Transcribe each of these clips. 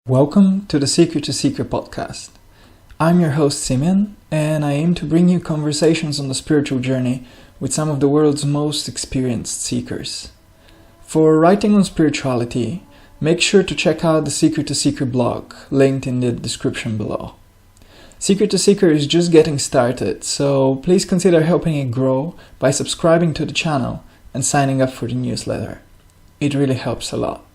Welcome to the Seeker to Seeker podcast. I'm your host Simeon, and I aim to bring you conversations on the spiritual journey with some of the world's most experienced seekers. For writing on spirituality, make sure to check out the Seeker to Seeker blog, linked in the description below. Seeker to Seeker is just getting started, so please consider helping it grow by subscribing to the channel and signing up for the newsletter. It really helps a lot.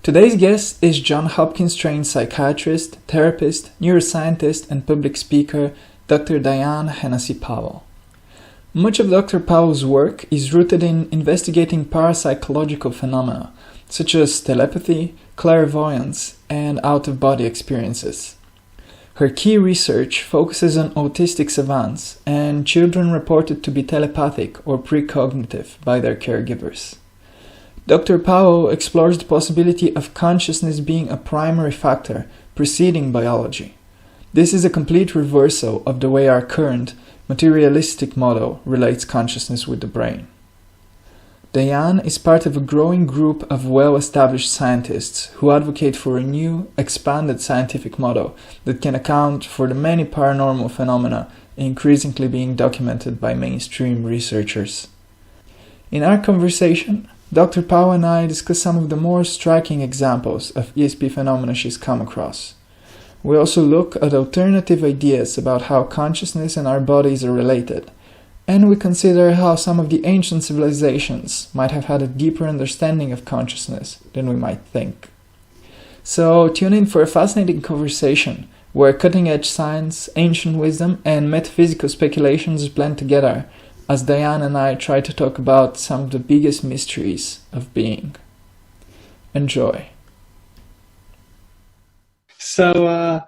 Today's guest is Johns Hopkins-trained psychiatrist, therapist, neuroscientist, and public speaker, Dr. Diane Henncay Powell. Much of Dr. Powell's work is rooted in investigating parapsychological phenomena, such as telepathy, clairvoyance, and out-of-body experiences. Her key research focuses on autistic savants and children reported to be telepathic or precognitive by their caregivers. Dr. Powell explores the possibility of consciousness being a primary factor preceding biology. This is a complete reversal of the way our current materialistic model relates consciousness with the brain. Diane is part of a growing group of well-established scientists who advocate for a new, expanded scientific model that can account for the many paranormal phenomena increasingly being documented by mainstream researchers. In our conversation, Dr. Powell and I discuss some of the more striking examples of ESP phenomena she's come across. We also look at alternative ideas about how consciousness and our bodies are related, and we consider how some of the ancient civilizations might have had a deeper understanding of consciousness than we might think. So tune in for a fascinating conversation where cutting-edge science, ancient wisdom, and metaphysical speculations blend together as Diane and I try to talk about some of the biggest mysteries of being. Enjoy. So,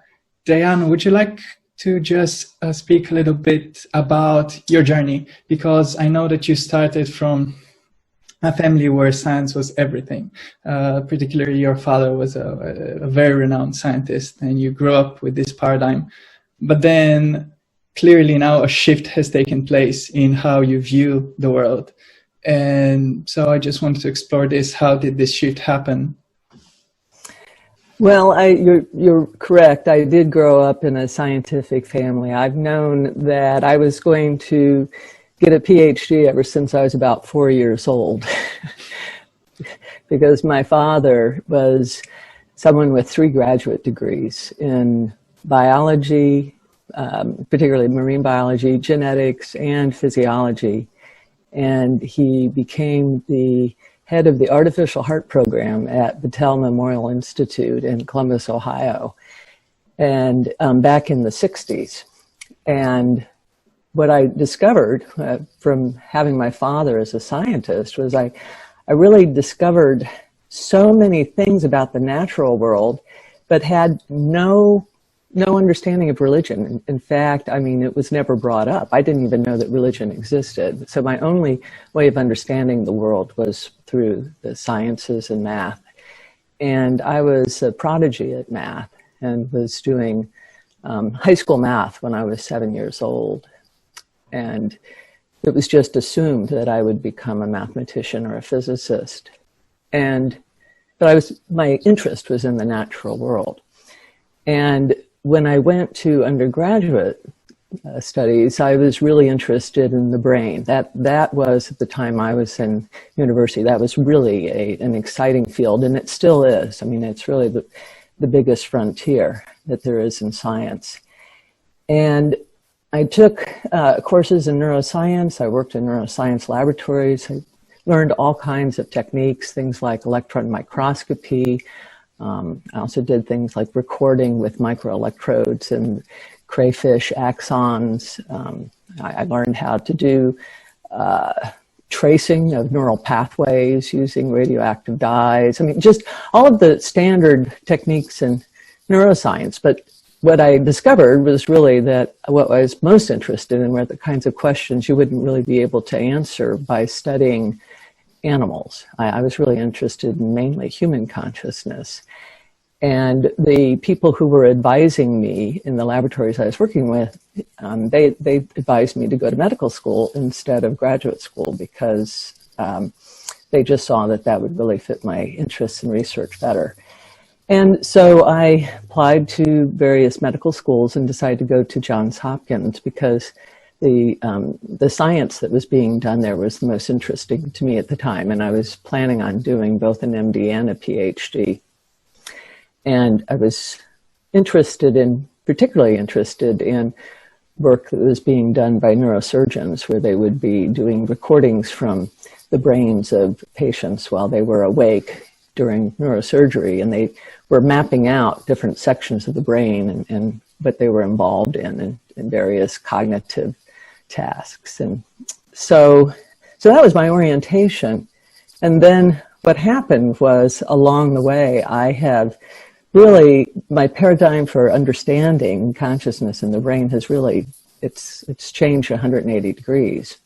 Diane, would you like to just speak a little bit about your journey? Because I know that you started from a family where science was everything. Particularly your father was a very renowned scientist, and you grew up with this paradigm. But then clearly now a shift has taken place in how you view the world. And so I just wanted to explore this. How did this shift happen? Well, you're correct. I did grow up in a scientific family. I've known that I was going to get a PhD ever since I was about 4 years old. Because my father was someone with 3 graduate degrees in biology, particularly marine biology, genetics, and physiology. And he became the head of the artificial heart program at Battelle Memorial Institute in Columbus, Ohio, and back in the 60s. And what I discovered from having my father as a scientist was I really discovered so many things about the natural world, but had no understanding of religion. In fact, I mean, it was never brought up. I didn't even know that religion existed. So my only way of understanding the world was through the sciences and math. And I was a prodigy at math and was doing high school math when I was 7 years old. And it was just assumed that I would become a mathematician or a physicist. But my interest was in the natural world. And when I went to undergraduate studies, I was really interested in the brain. That was, at the time I was in university, that was really an exciting field, and it still is. I mean, it's really the biggest frontier that there is in science. And I took courses in neuroscience. I worked in neuroscience laboratories. I learned all kinds of techniques, things like electron microscopy. I also did things like recording with microelectrodes and crayfish axons. I learned how to do tracing of neural pathways using radioactive dyes. I mean, just all of the standard techniques in neuroscience. But what I discovered was really that what I was most interested in were the kinds of questions you wouldn't really be able to answer by studying animals. I was really interested in mainly human consciousness. And the people who were advising me in the laboratories I was working with, they advised me to go to medical school instead of graduate school because they just saw that would really fit my interests in research better. And so I applied to various medical schools and decided to go to Johns Hopkins because the science that was being done there was the most interesting to me at the time. And I was planning on doing both an MD and a PhD. And I was particularly interested in work that was being done by neurosurgeons, where they would be doing recordings from the brains of patients while they were awake during neurosurgery, and they were mapping out different sections of the brain and what they were involved in various cognitive tasks. And so that was my orientation. And then what happened was, along the way, I have really, my paradigm for understanding consciousness in the brain has really, it's changed 180 degrees.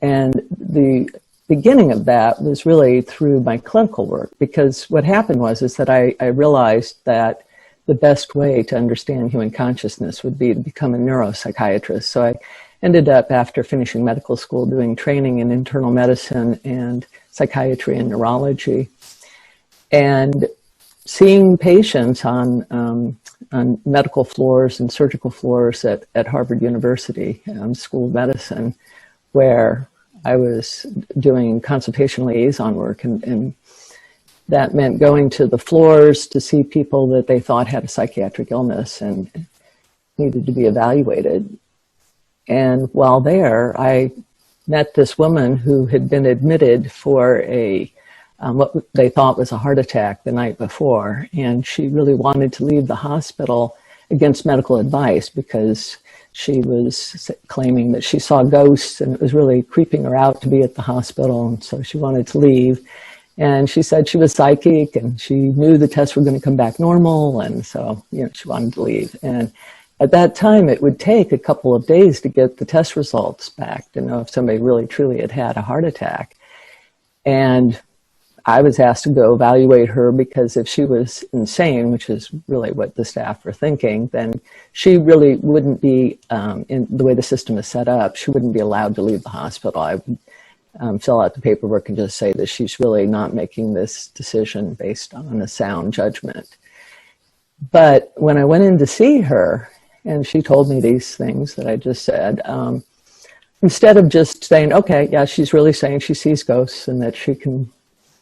And the beginning of that was really through my clinical work, because what happened is that I realized that the best way to understand human consciousness would be to become a neuropsychiatrist. So I ended up, after finishing medical school, doing training in internal medicine and psychiatry and neurology, and seeing patients on medical floors and surgical floors at Harvard University School of Medicine, where I was doing consultation liaison work, and that meant going to the floors to see people that they thought had a psychiatric illness and needed to be evaluated. And while there, I met this woman who had been admitted for what they thought was a heart attack the night before, and she really wanted to leave the hospital against medical advice because she was claiming that she saw ghosts and it was really creeping her out to be at the hospital, and so she wanted to leave. And she said she was psychic and she knew the tests were going to come back normal, and so she wanted to leave. And at that time, it would take a couple of days to get the test results back to know if somebody really truly had had a heart attack. And I was asked to go evaluate her, because if she was insane, which is really what the staff were thinking, then she really wouldn't be, in the way the system is set up, she wouldn't be allowed to leave the hospital. I would fill out the paperwork and just say that she's really not making this decision based on a sound judgment. But when I went in to see her, and she told me these things that I just said, instead of just saying, okay, yeah, she's really saying she sees ghosts and that she can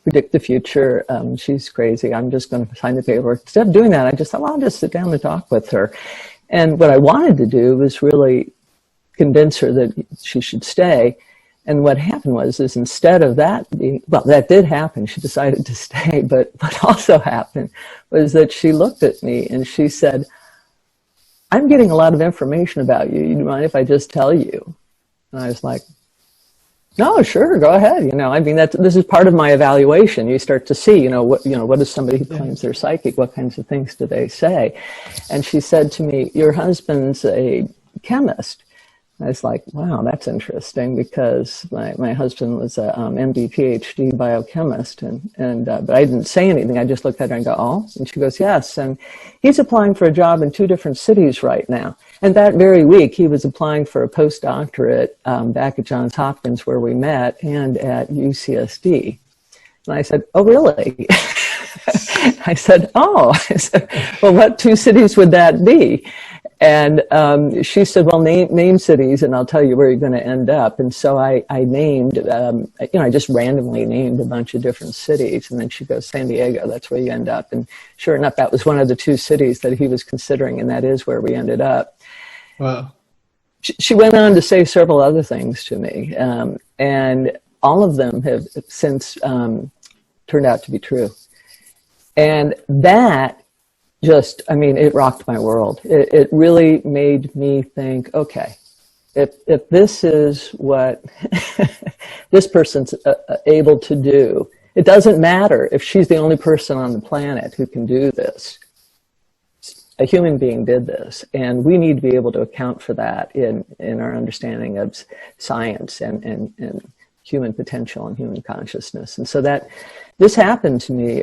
predict the future, she's crazy, I'm just going to sign the paperwork. Instead of doing that, I just thought, well, I'll just sit down and talk with her. And what I wanted to do was really convince her that she should stay. And what happened is instead of that being, well, that did happen, she decided to stay, but what also happened was that she looked at me and she said, I'm getting a lot of information about you. You mind if I just tell you? And I was like, no, sure, go ahead. I mean, this is part of my evaluation. You start to see, what is somebody who claims they're psychic? What kinds of things do they say? And she said to me, your husband's a chemist. I was like, wow, that's interesting, because my husband was a MD, PhD biochemist, but I didn't say anything. I just looked at her and go, oh? And she goes, yes. And he's applying for a job in 2 different cities right now. And that very week, he was applying for a postdoctorate back at Johns Hopkins, where we met, and at UCSD. And I said, oh, really? I said, oh. I said, well, what 2 cities would that be? And she said, well, name cities and I'll tell you where you're going to end up. And so I named, I just randomly named a bunch of different cities. And then she goes, San Diego, that's where you end up. And sure enough, that was one of the 2 cities that he was considering, and that is where we ended up. Wow. She went on to say several other things to me, and all of them have since turned out to be true. And that it rocked my world. It really made me think, okay, if this is what this person's able to do, it doesn't matter if she's the only person on the planet who can do this. A human being did this, and we need to be able to account for that in our understanding of science and human potential and human consciousness. And so this happened to me.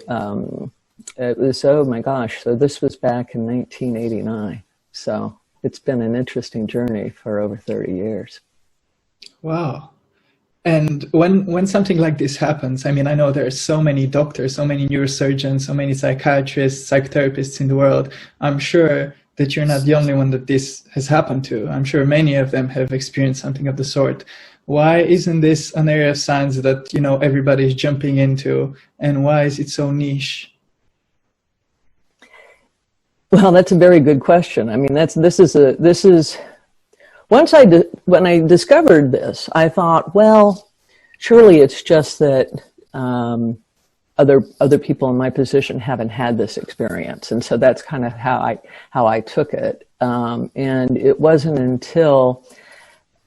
It was, oh my gosh, so this was back in 1989. So it's been an interesting journey for over 30 years. Wow. And when something like this happens, I mean, I know there are so many doctors, so many neurosurgeons, so many psychiatrists, psychotherapists in the world. I'm sure that you're not the only one that this has happened to. I'm sure many of them have experienced something of the sort. Why isn't this an area of science that, you know, everybody's jumping into, and why is it so niche? Well, that's a very good question. I mean, when I discovered this, I thought, well, surely it's just that other people in my position haven't had this experience, and so that's kind of how I took it. And it wasn't until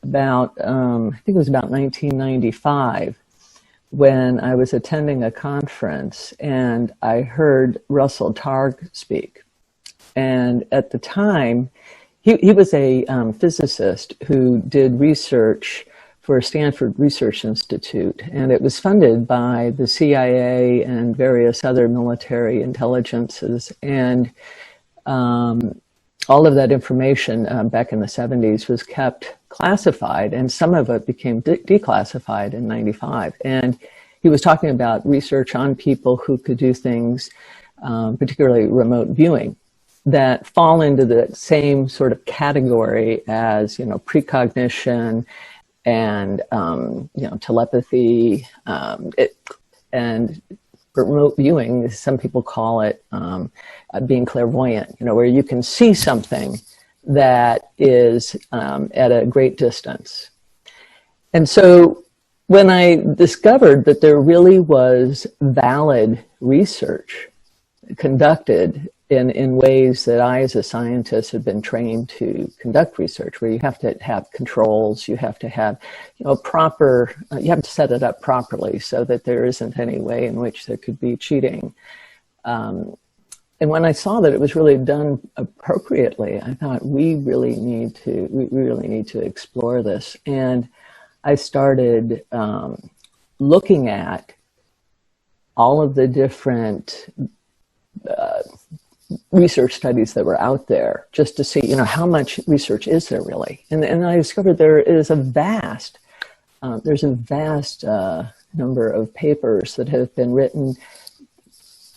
about I think it was about 1995 when I was attending a conference and I heard Russell Targ speak. And at the time, he was a physicist who did research for Stanford Research Institute, and it was funded by the CIA and various other military intelligences. And all of that information back in the 70s was kept classified, and some of it became declassified in 95. And he was talking about research on people who could do things, particularly remote viewing, that fall into the same sort of category as, you know, precognition and, you know, telepathy, and remote viewing, some people call it being clairvoyant, you know, where you can see something that is at a great distance. And so when I discovered that there really was valid research conducted in ways that I, as a scientist, have been trained to conduct research, where you have to have controls, you have to have, you know, you have to set it up properly so that there isn't any way in which there could be cheating. And when I saw that it was really done appropriately, I thought we really need to explore this. And I started looking at all of the different research studies that were out there, just to see, you know, how much research is there really. And I discovered there is a vast number of papers that have been written,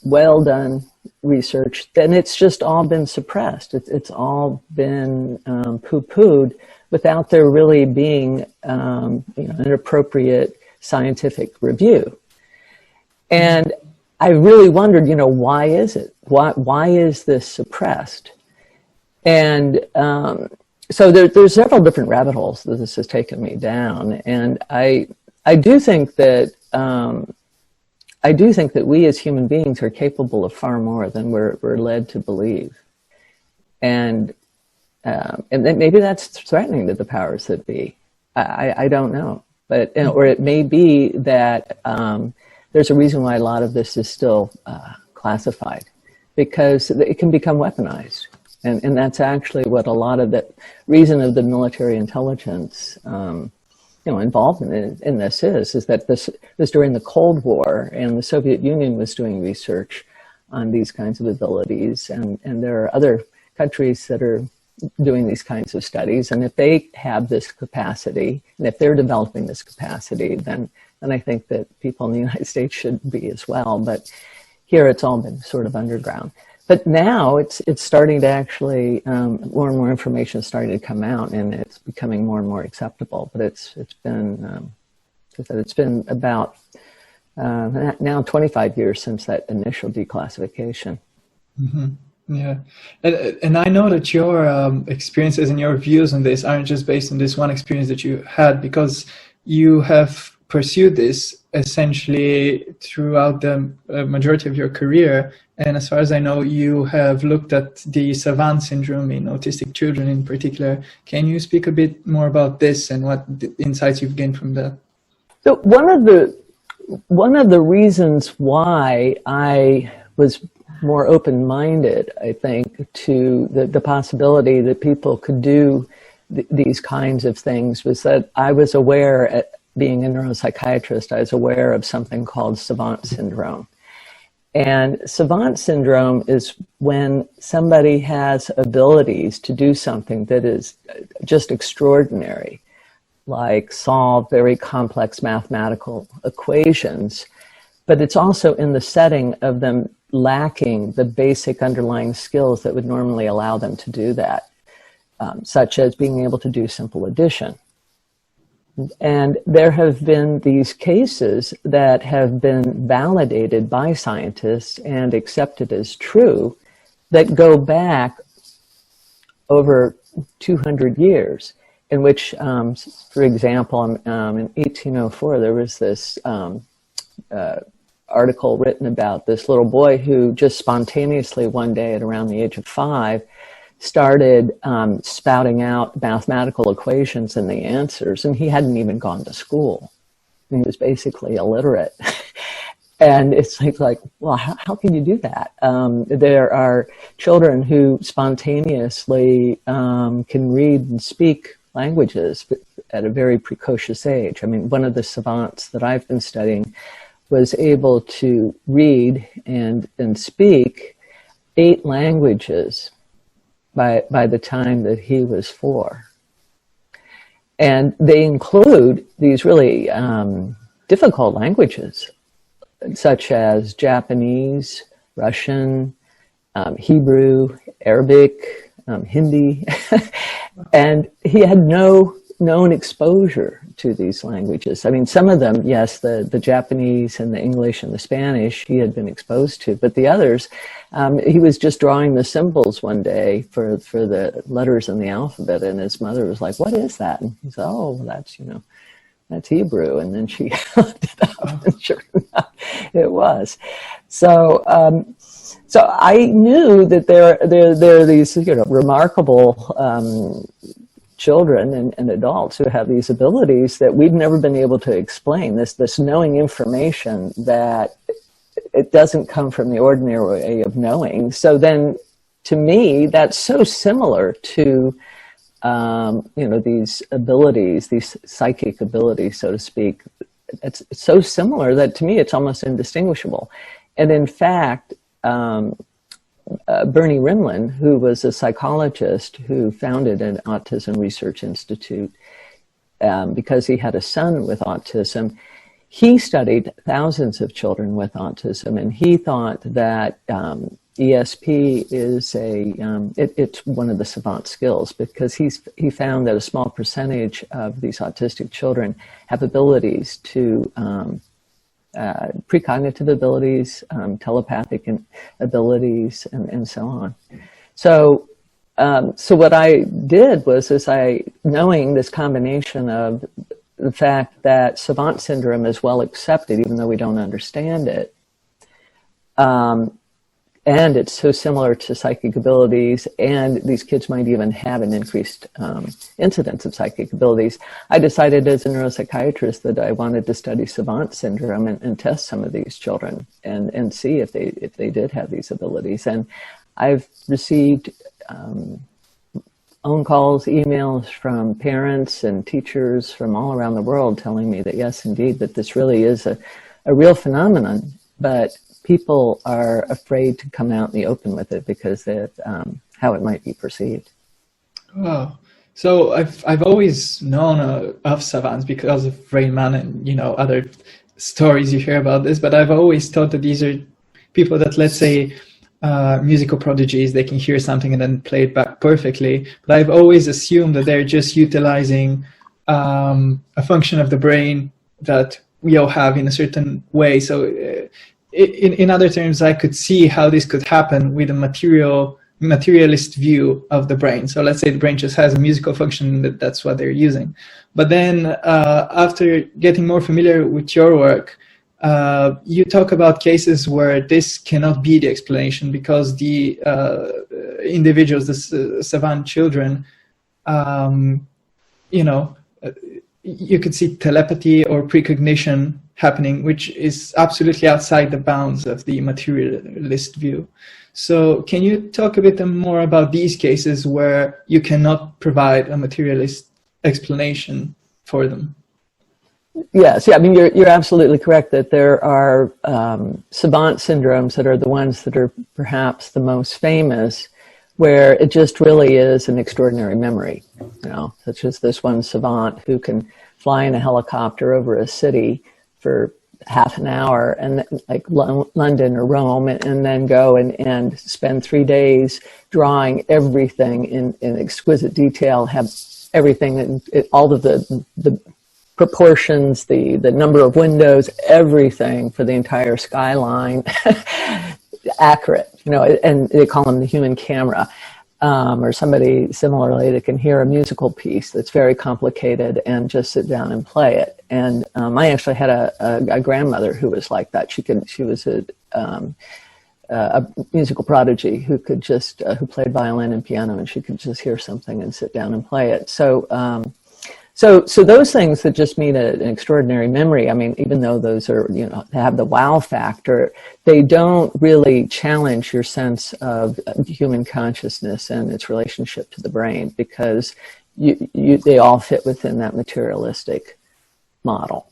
well done research, and it's just all been suppressed. It's all been poo-pooed without there really being you know, an appropriate scientific review. And I really wondered, you know, why is it? Why is this suppressed? And so there's several different rabbit holes that this has taken me down. And I do think that we as human beings are capable of far more than we're led to believe. And then maybe that's threatening to the powers that be. I don't know, but or it may be that there's a reason why a lot of this is still classified, because it can become weaponized. And that's actually what a lot of the reason of the military intelligence you know, involvement in this is that this was during the Cold War, and the Soviet Union was doing research on these kinds of abilities, and there are other countries that are doing these kinds of studies, and if they have this capacity, and if they're developing this capacity, then I think that people in the United States should be as well. But here it's all been sort of underground. But now it's starting to actually, more and more information is starting to come out, and it's becoming more and more acceptable. But it's been about now 25 years since that initial declassification. Mm-hmm. Yeah, and I know that your experiences and your views on this aren't just based on this one experience that you had, because you have pursued this essentially throughout the majority of your career. And as far as I know, you have looked at the Savant syndrome in autistic children in particular. Can you speak a bit more about this and what insights you've gained from that? So one of the reasons why I was more open-minded, I think, to the possibility that people could do these kinds of things was that I was aware, being a neuropsychiatrist, I was aware of something called Savant syndrome. And Savant syndrome is when somebody has abilities to do something that is just extraordinary. like solve very complex mathematical equations, but it's also in the setting of them lacking the basic underlying skills that would normally allow them to do that, such as being able to do simple addition. And there have been these cases that have been validated by scientists and accepted as true that go back over 200 years, in which, for example, in 1804, there was this article written about this little boy who just spontaneously one day at around the age of 5 started spouting out mathematical equations and the answers, and he hadn't even gone to school. He was basically illiterate. And it's like, well, how can you do that? There are children who spontaneously can read and speak languages at a very precocious age. I mean, one of the savants that I've been studying was able to read and speak 8 languages by the time that he was 4. And they include these really difficult languages, such as Japanese, Russian, Hebrew, Arabic, Hindi, and he had no known exposure to these languages. I mean, some of them, yes, the Japanese and the English and the Spanish he had been exposed to, but the others, he was just drawing the symbols one day for the letters in the alphabet, and his mother was like, "What is that?" And he said, "Oh, that's Hebrew." And then she looked it up, and sure enough, it was. So I knew that there are these remarkable children and adults who have these abilities that we've never been able to explain. This knowing information that it doesn't come from the ordinary way of knowing. So then, to me, that's so similar to these abilities, these psychic abilities, so to speak. It's so similar that to me it's almost indistinguishable. And in fact, Bernie Rimland, who was a psychologist who founded an autism research institute because he had a son with autism, he studied thousands of children with autism, and he thought that ESP is it's one of the savant skills, because he found that a small percentage of these autistic children have abilities to precognitive abilities, telepathic abilities, and so on. So what I did was, knowing this combination of the fact that savant syndrome is well accepted, even though we don't understand it, and it's so similar to psychic abilities, and these kids might even have an increased incidence of psychic abilities, I decided as a neuropsychiatrist that I wanted to study savant syndrome and test some of these children and see if they did have these abilities. And I've received phone calls, emails from parents and teachers from all around the world telling me that yes, indeed, that this really is a real phenomenon, but people are afraid to come out in the open with it because of how it might be perceived. Wow. So I've always known of savants because of Rain Man and other stories you hear about this, but I've always thought that these are people that, let's say, musical prodigies, they can hear something and then play it back perfectly. But I've always assumed that they're just utilizing a function of the brain that we all have in a certain way. So in other terms, I could see how this could happen with a materialist view of the brain. So let's say the brain just has a musical function, that's what they're using. But then after getting more familiar with your work, you talk about cases where this cannot be the explanation because the individuals, the savant children, you could see telepathy or precognition happening, which is absolutely outside the bounds of the materialist view. So can you talk a bit more about these cases where you cannot provide a materialist explanation for them? Yes, I mean, you're absolutely correct that there are savant syndromes that are the ones that are perhaps the most famous, where it just really is an extraordinary memory, you know, such as this one savant who can fly in a helicopter over a city for half an hour, and like London or Rome, and then go and spend 3 days drawing everything in exquisite detail, have everything, all of the proportions, the number of windows, everything for the entire skyline, accurate, you know, and they call them the human camera. Or somebody similarly that can hear a musical piece that's very complicated and just sit down and play it. And I actually had a grandmother who was like that. She was a musical prodigy who could just who played violin and piano, and she could just hear something and sit down and play it. So those things that just mean an extraordinary memory, I mean, even though those are, you know, have the wow factor, they don't really challenge your sense of human consciousness and its relationship to the brain, because they all fit within that materialistic model.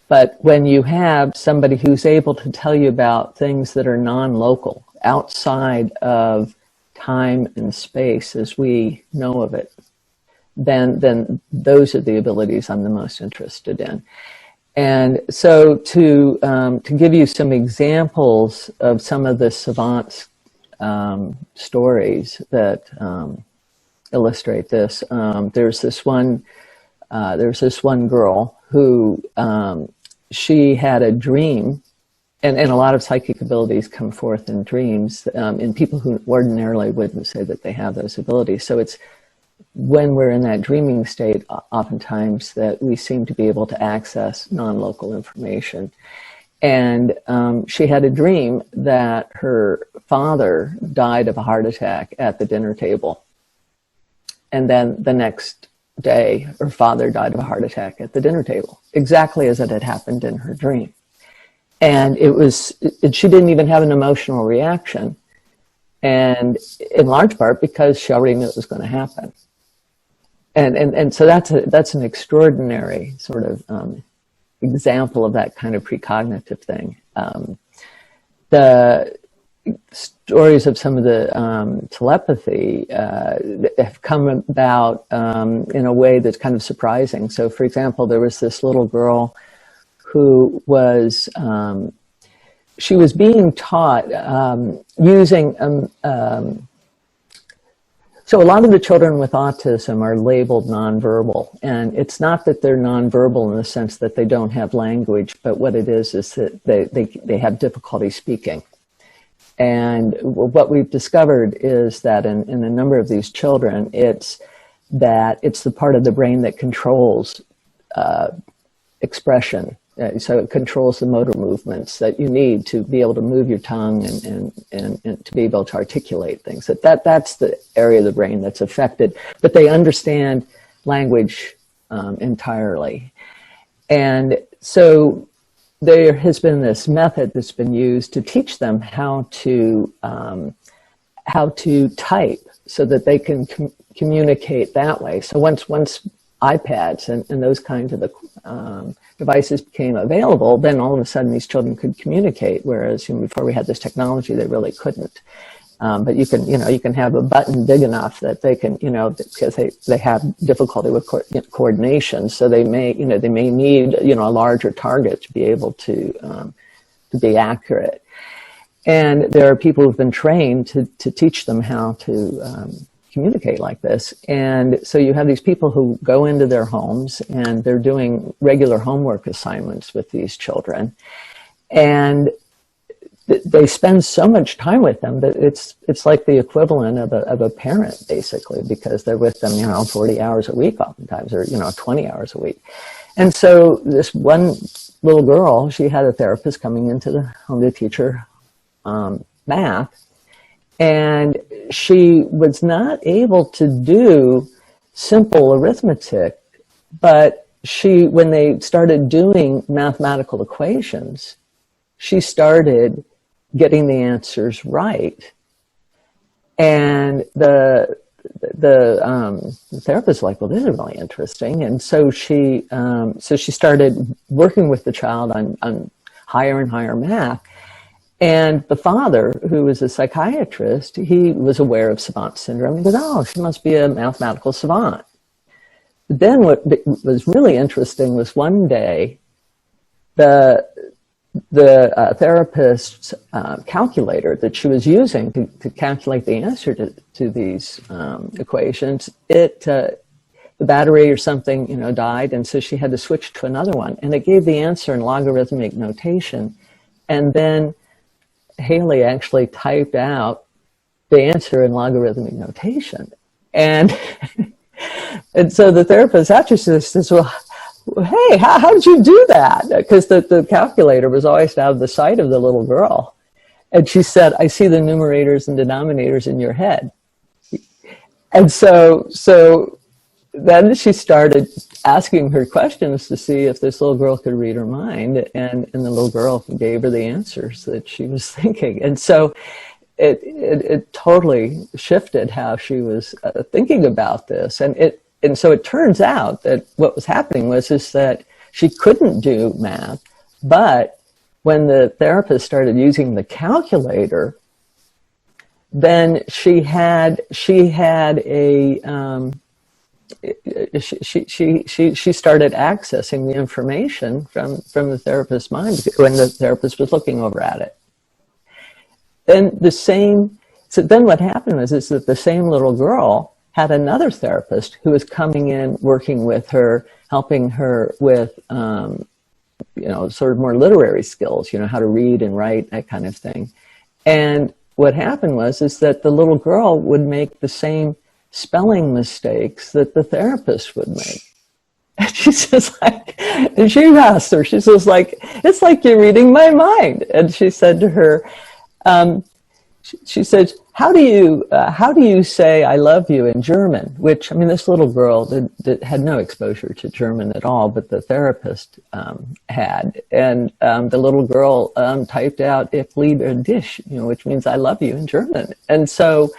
But when you have somebody who's able to tell you about things that are non-local, outside of time and space as we know of it, then those are the abilities I'm the most interested in. And so to give you some examples of some of the savants stories that illustrate this, there's this one girl who she had a dream, and a lot of psychic abilities come forth in dreams in people who ordinarily wouldn't say that they have those abilities. So it's when we're in that dreaming state, oftentimes, that we seem to be able to access non-local information. And she had a dream that her father died of a heart attack at the dinner table. And then the next day, her father died of a heart attack at the dinner table, exactly as it had happened in her dream. And she didn't even have an emotional reaction. And in large part because she already knew it was going to happen. And so that's an extraordinary sort of example of that kind of precognitive thing. The stories of some of the telepathy have come about in a way that's kind of surprising. So, for example, there was this little girl who was she was being taught using so a lot of the children with autism are labeled nonverbal, and it's not that they're nonverbal in the sense that they don't have language, but what it is that they have difficulty speaking. And what we've discovered is that in a number of these children, it's the part of the brain that controls expression. So it controls the motor movements that you need to be able to move your tongue and to be able to articulate things. That's the area of the brain that's affected, but they understand language entirely. And so there has been this method that's been used to teach them how to type so that they can communicate that way. So once iPads and those kinds of devices became available, then all of a sudden these children could communicate, whereas before we had this technology, they really couldn't. But you can have a button big enough that they can, because they have difficulty with coordination, so they may need, a larger target to be able to be accurate. And there are people who've been trained to teach them how to communicate like this. And so you have these people who go into their homes and they're doing regular homework assignments with these children. And they spend so much time with them that it's like the equivalent of a parent, basically, because they're with them, 40 hours a week oftentimes, or, 20 hours a week. And so this one little girl, she had a therapist coming into the home to teach her math. And she was not able to do simple arithmetic, but when they started doing mathematical equations, she started getting the answers right. And the therapist was like, well, this is really interesting. And so she started working with the child on higher and higher math. And the father, who was a psychiatrist, he was aware of Savant syndrome. He goes, oh, she must be a mathematical savant. But then what was really interesting was one day, the therapist's calculator that she was using to calculate the answer to these equations, the battery or something, died, and so she had to switch to another one. And it gave the answer in logarithmic notation. And then Haley actually typed out the answer in logarithmic notation. And and so the therapist after says, well, hey, how did you do that? Because the calculator was always out of the sight of the little girl. And she said, I see the numerators and denominators in your head. And so then she started asking her questions to see if this little girl could read her mind, and the little girl gave her the answers that she was thinking. And so it totally shifted how she was thinking about this. And so it turns out that what was happening is that she couldn't do math, but when the therapist started using the calculator, then she started accessing the information from the therapist's mind when the therapist was looking over at it. So then what happened is that the same little girl had another therapist who was coming in, working with her, helping her with, sort of more literary skills, how to read and write, that kind of thing. And what happened is that the little girl would make the same spelling mistakes that the therapist would make. And she says, and she asked her, she says, it's like you're reading my mind. And she said to her, she said, how do you say I love you in German? Which, this little girl that had no exposure to German at all, but the therapist had. And the little girl typed out "Ich liebe dich," which means I love you in German. And so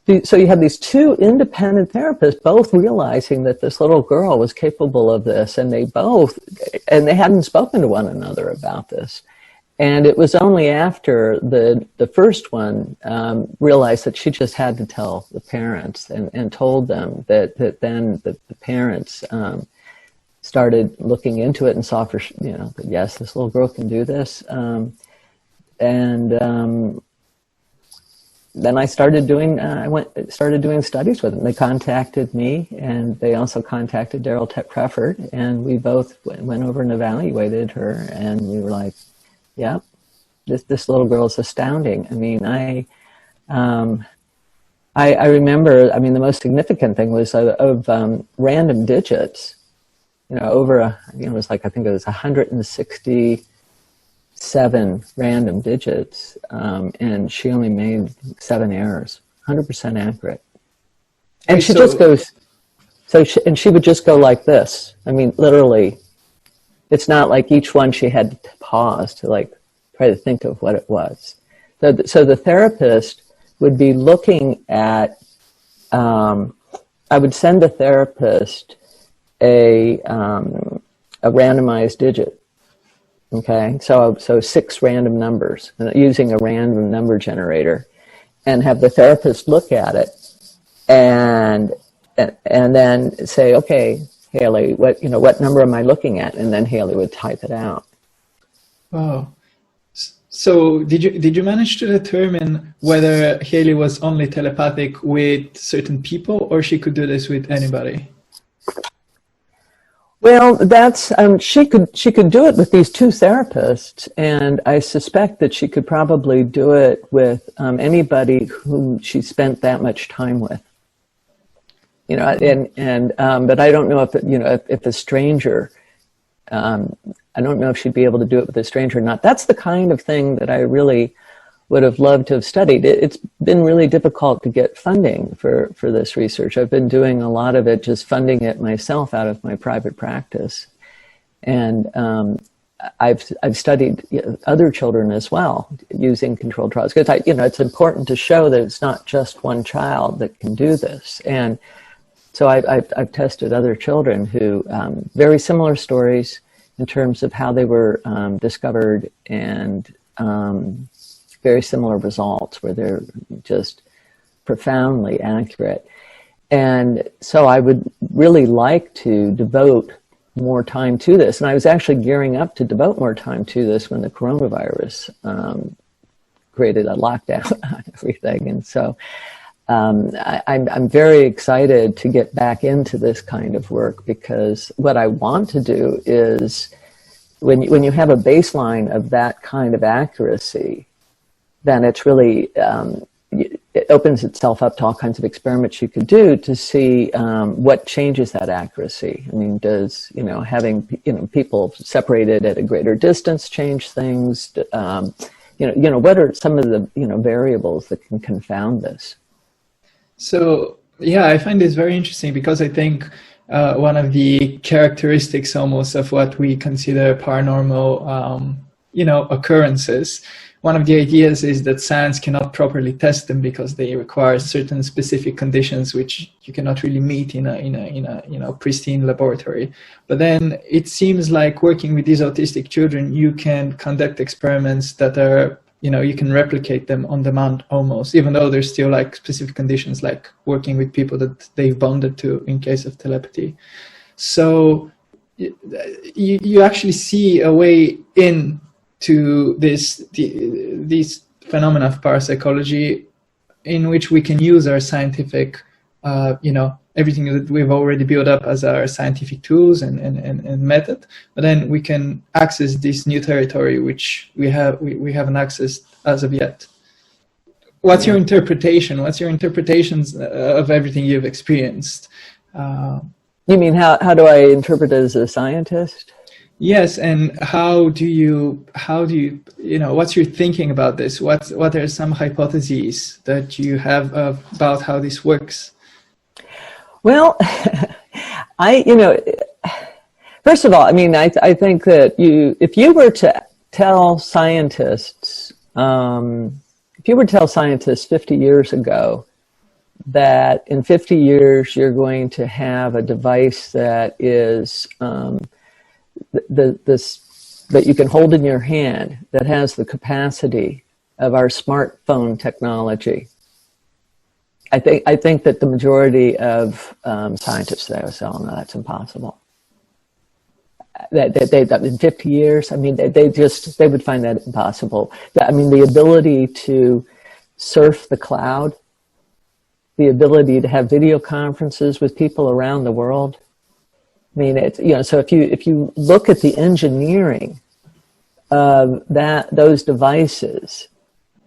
you have these two independent therapists both realizing that this little girl was capable of this, and they hadn't spoken to one another about this. And it was only after the first one realized that she just had to tell the parents, and told them that then the parents started looking into it and saw that yes, this little girl can do this. Then I started doing studies with them. They contacted me, and they also contacted Daryl Prefford, and we both went over and evaluated her, and we were like, yeah, this little girl is astounding. I remember, the most significant thing was of random digits, over, it was I think it was 167 random digits, and she only made 7 errors, 100% accurate. And she just goes, and she would just go like this. Literally, it's not like each one she had to pause to try to think of what it was. So the therapist would be looking at, I would send the therapist a randomized digit. Okay, so 6 random numbers, using a random number generator, and have the therapist look at it, and then say, okay, Haley, what number am I looking at? And then Haley would type it out. Wow. So did you manage to determine whether Haley was only telepathic with certain people, or she could do this with anybody? Well, that's she could do it with these 2 therapists, and I suspect that she could probably do it with anybody whom she spent that much time with. But I don't know if if a stranger, I don't know if she'd be able to do it with a stranger or not. That's the kind of thing that I really would have loved to have studied. It's been really difficult to get funding for this research. I've been doing a lot of it, just funding it myself out of my private practice. And I've studied other children as well using controlled trials, because it's important to show that it's not just one child that can do this. And so I've tested other children who, very similar stories in terms of how they were discovered and very similar results where they're just profoundly accurate. And so I would really like to devote more time to this. And I was actually gearing up to devote more time to this when the coronavirus created a lockdown on everything. And so I'm very excited to get back into this kind of work, because what I want to do is, when you have a baseline of that kind of accuracy, then it's really, it opens itself up to all kinds of experiments you could do to see what changes that accuracy. I mean, does, having, people separated at a greater distance change things? What are some of the, variables that can confound this? So, yeah, I find this very interesting, because I think one of the characteristics almost of what we consider paranormal, occurrences, one of the ideas is that science cannot properly test them because they require certain specific conditions which you cannot really meet in a pristine laboratory. But then it seems like working with these autistic children, you can conduct experiments that are, you can replicate them on demand almost, even though there's still like specific conditions, like working with people that they've bonded to in case of telepathy. So you actually see a way in to these phenomena of parapsychology, in which we can use our scientific, everything that we've already built up as our scientific tools and method, but then we can access this new territory which we haven't accessed as of yet. What's your interpretation? What's your interpretations of everything you've experienced? You mean how do I interpret it as a scientist? Yes, and how do you, what's your thinking about this? What are some hypotheses that you have about how this works? Well, first of all, I mean, I think that if you were to tell scientists, 50 years ago that in 50 years you're going to have a device that is that you can hold in your hand, that has the capacity of our smartphone technology, I think that the majority of scientists today would say, "Oh no, that's impossible." That in 50 years, I mean, they would find that impossible. I mean, the ability to surf the cloud, the ability to have video conferences with people around the world. I mean, it's, so if you look at the engineering of those devices,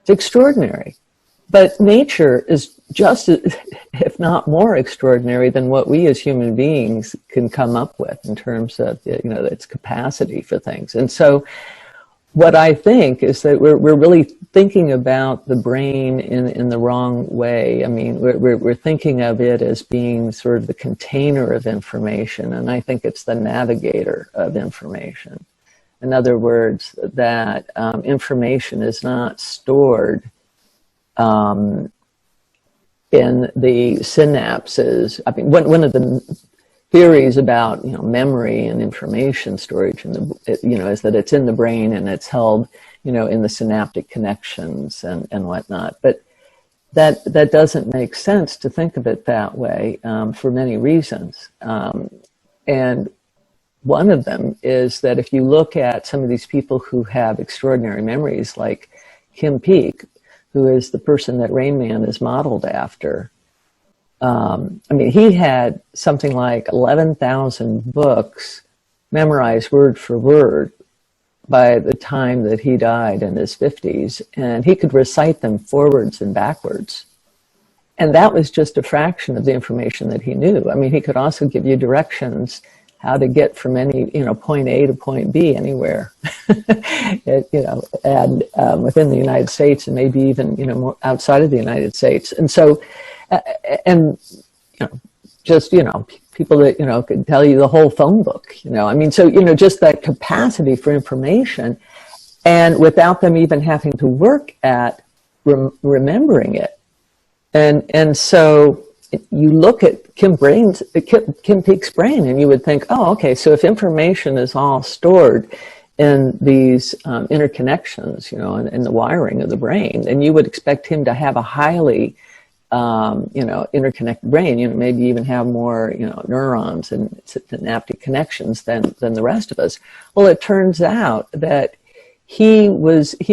it's extraordinary. But nature is just, if not more extraordinary than what we as human beings can come up with in terms of, its capacity for things. And so what I think is that we're really thinking about the brain in the wrong way. I mean, we're thinking of it as being sort of the container of information, and I think it's the navigator of information. In other words, that information is not stored in the synapses. I mean, one of the theories about memory and information storage, is that it's in the brain and it's held, in the synaptic connections and whatnot. But that doesn't make sense to think of it that way for many reasons. And one of them is that if you look at some of these people who have extraordinary memories, like Kim Peek, who is the person that Rain Man is modeled after. I mean, he had something like 11,000 books memorized word for word by the time that he died in his 50s, and he could recite them forwards and backwards. And that was just a fraction of the information that he knew. I mean, he could also give you directions how to get from any, point A to point B anywhere, and within the United States, and maybe even, more outside of the United States. And so, people that, could tell you the whole phone book, I mean, so, just that capacity for information, and without them even having to work at remembering it. And so you look at Kim Peek's brain and you would think, oh, okay, so if information is all stored in these interconnections, in the wiring of the brain, and you would expect him to have a highly, interconnected brain. Maybe even have more, neurons and synaptic connections than the rest of us. Well, it turns out that he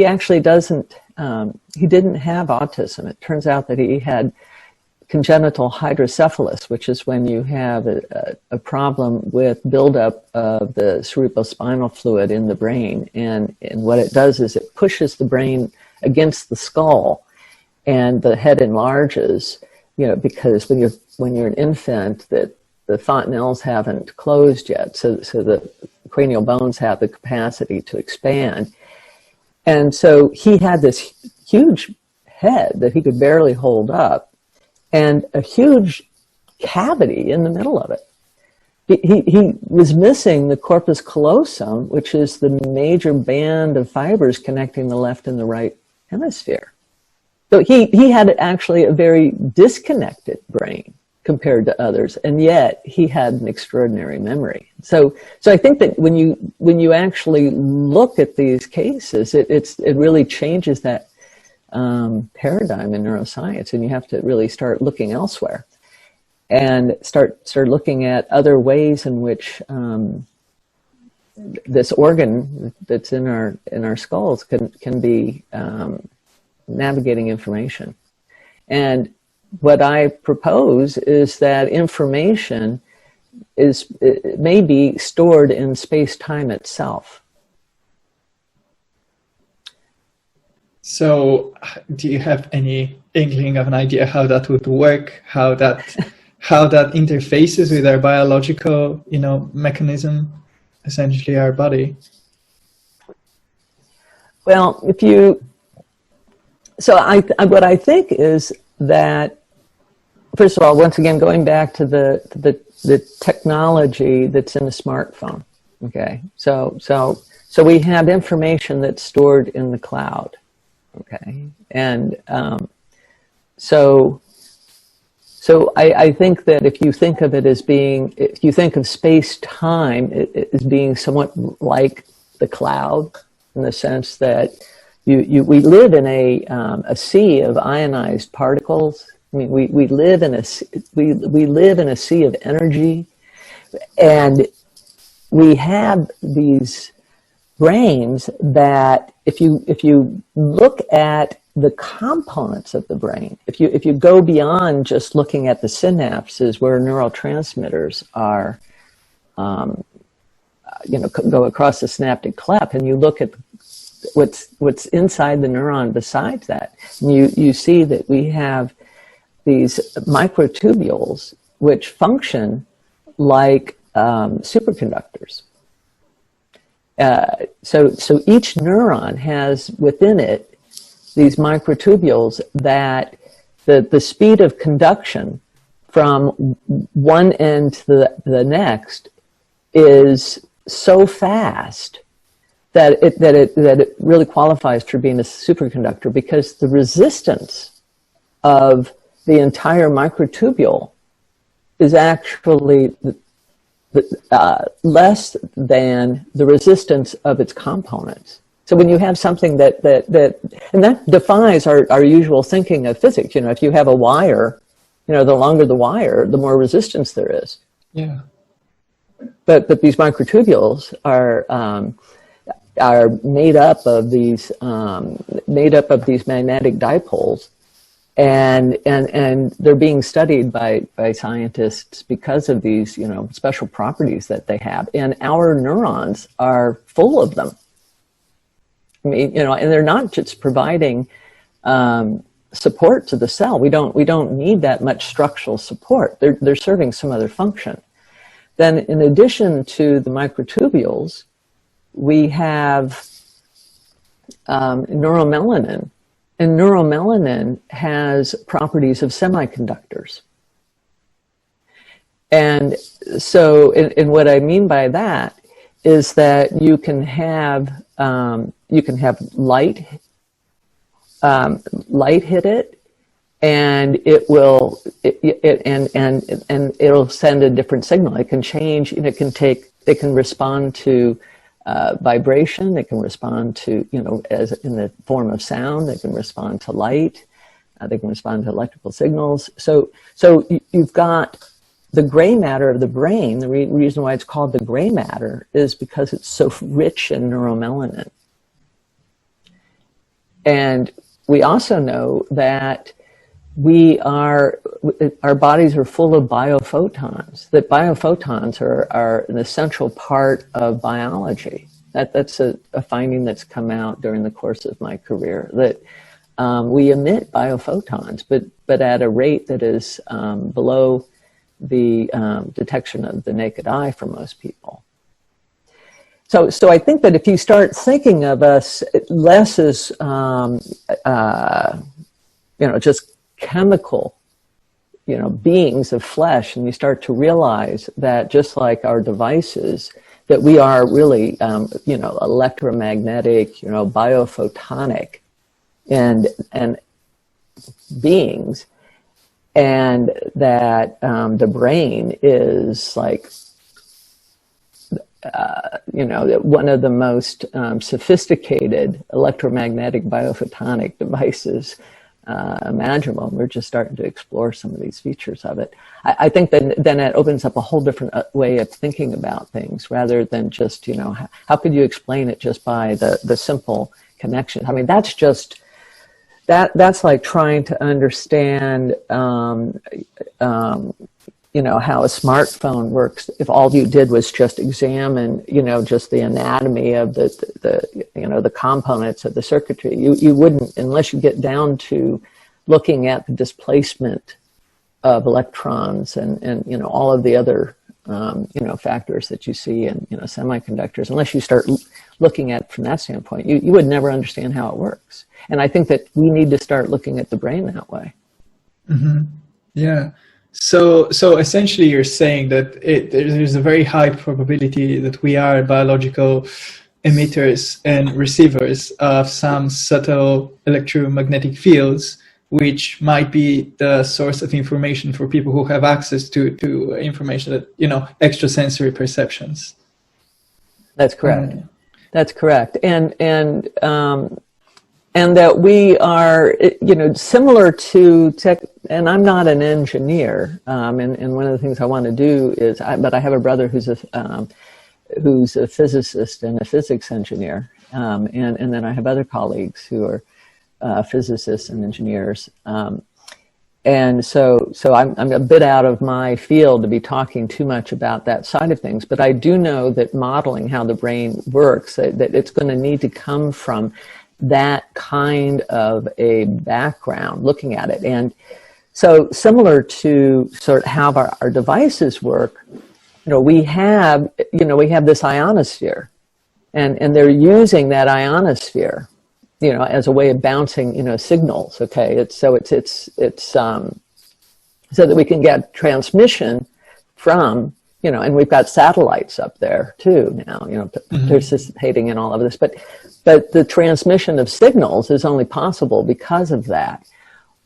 actually he didn't have autism. It turns out that he had congenital hydrocephalus, which is when you have a problem with buildup of the cerebrospinal fluid in the brain. And what it does is it pushes the brain against the skull, and the head enlarges, because when you're an infant, that the fontanelles haven't closed yet, so the cranial bones have the capacity to expand. And so he had this huge head that he could barely hold up, and a huge cavity in the middle of it. He was missing the corpus callosum, which is the major band of fibers connecting the left and the right hemisphere. So he had actually a very disconnected brain compared to others, and yet he had an extraordinary memory. So I think that when you actually look at these cases, it really changes that paradigm in neuroscience, and you have to really start looking elsewhere and start looking at other ways in which this organ that's in our skulls can be navigating information. And what I propose is that information may be stored in space-time itself. So, do you have any inkling of an idea how that would work? How that interfaces with our biological, mechanism, essentially our body? Well, what I think is that, first of all, once again, going back to the technology that's in a smartphone. Okay, so we have information that's stored in the cloud. Okay, and so I think that if you think of it as being, if you think of space-time as being somewhat like the cloud, in the sense that we live in a sea of ionized particles. I mean, we live in a sea of energy, and we have these brains that if you look at the components of the brain, if you go beyond just looking at the synapses where neurotransmitters are, go across the synaptic cleft, and you look at what's inside the neuron besides that, you see that we have these microtubules which function like superconductors. So each neuron has within it these microtubules that the speed of conduction from one end to the next is so fast that it really qualifies for being a superconductor, because the resistance of the entire microtubule is actually less than the resistance of its components. So when you have something and that defies our usual thinking of physics. If you have a wire, the longer the wire, the more resistance there is. Yeah. But these microtubules are made up of these magnetic dipoles, and they're being studied by scientists because of these special properties that they have, and our neurons are full of them. I mean, and they're not just providing support to the cell. We don't need that much structural support. They're serving some other function. Then, in addition to the microtubules, we have neuromelanin. And neuromelanin has properties of semiconductors. And so, and what I mean by that is that you can have light hit it, and it'll send a different signal. It can change, it can respond to vibration. They can respond to, as in the form of sound. They can respond to light. They can respond to electrical signals. So you've got the gray matter of the brain. The reason why it's called the gray matter is because it's so rich in neuromelanin. And we also know that our bodies are full of biophotons, that biophotons are an essential part of biology. That's a finding that's come out during the course of my career, that we emit biophotons, but at a rate that is below the detection of the naked eye for most people. So I think that if you start thinking of us less as just chemical, beings of flesh, and you start to realize that just like our devices, that we are really, electromagnetic, biophotonic, and beings, and that the brain is like, one of the most sophisticated electromagnetic biophotonic devices imaginable. We're just starting to explore some of these features of it. I think then it opens up a whole different way of thinking about things, rather than just, how could you explain it just by the simple connection? I mean, that's just, that's like trying to understand, how a smartphone works. If all you did was just examine, just the anatomy of the components of the circuitry, you wouldn't, unless you get down to looking at the displacement of electrons and all of the other, factors that you see in, semiconductors, unless you start looking at it from that standpoint, you would never understand how it works. And I think that we need to start looking at the brain that way. Mm-hmm. Yeah. So essentially you're saying that there's a very high probability that we are biological emitters and receivers of some subtle electromagnetic fields, which might be the source of information for people who have access to information that, extrasensory perceptions. That's correct. That's correct. And that we are, similar to tech, and I'm not an engineer, and one of the things I want to do is, but I have a brother who's a physicist and a physics engineer, and then I have other colleagues who are physicists and engineers, and so I'm a bit out of my field to be talking too much about that side of things, but I do know that modeling how the brain works, that it's going to need to come from that kind of a background, looking at it. And so similar to sort of how our devices work, we have this ionosphere, and they're using that ionosphere, as a way of bouncing, signals. Okay. It's so that we can get transmission from, and we've got satellites up there too now, participating in all of this, but the transmission of signals is only possible because of that.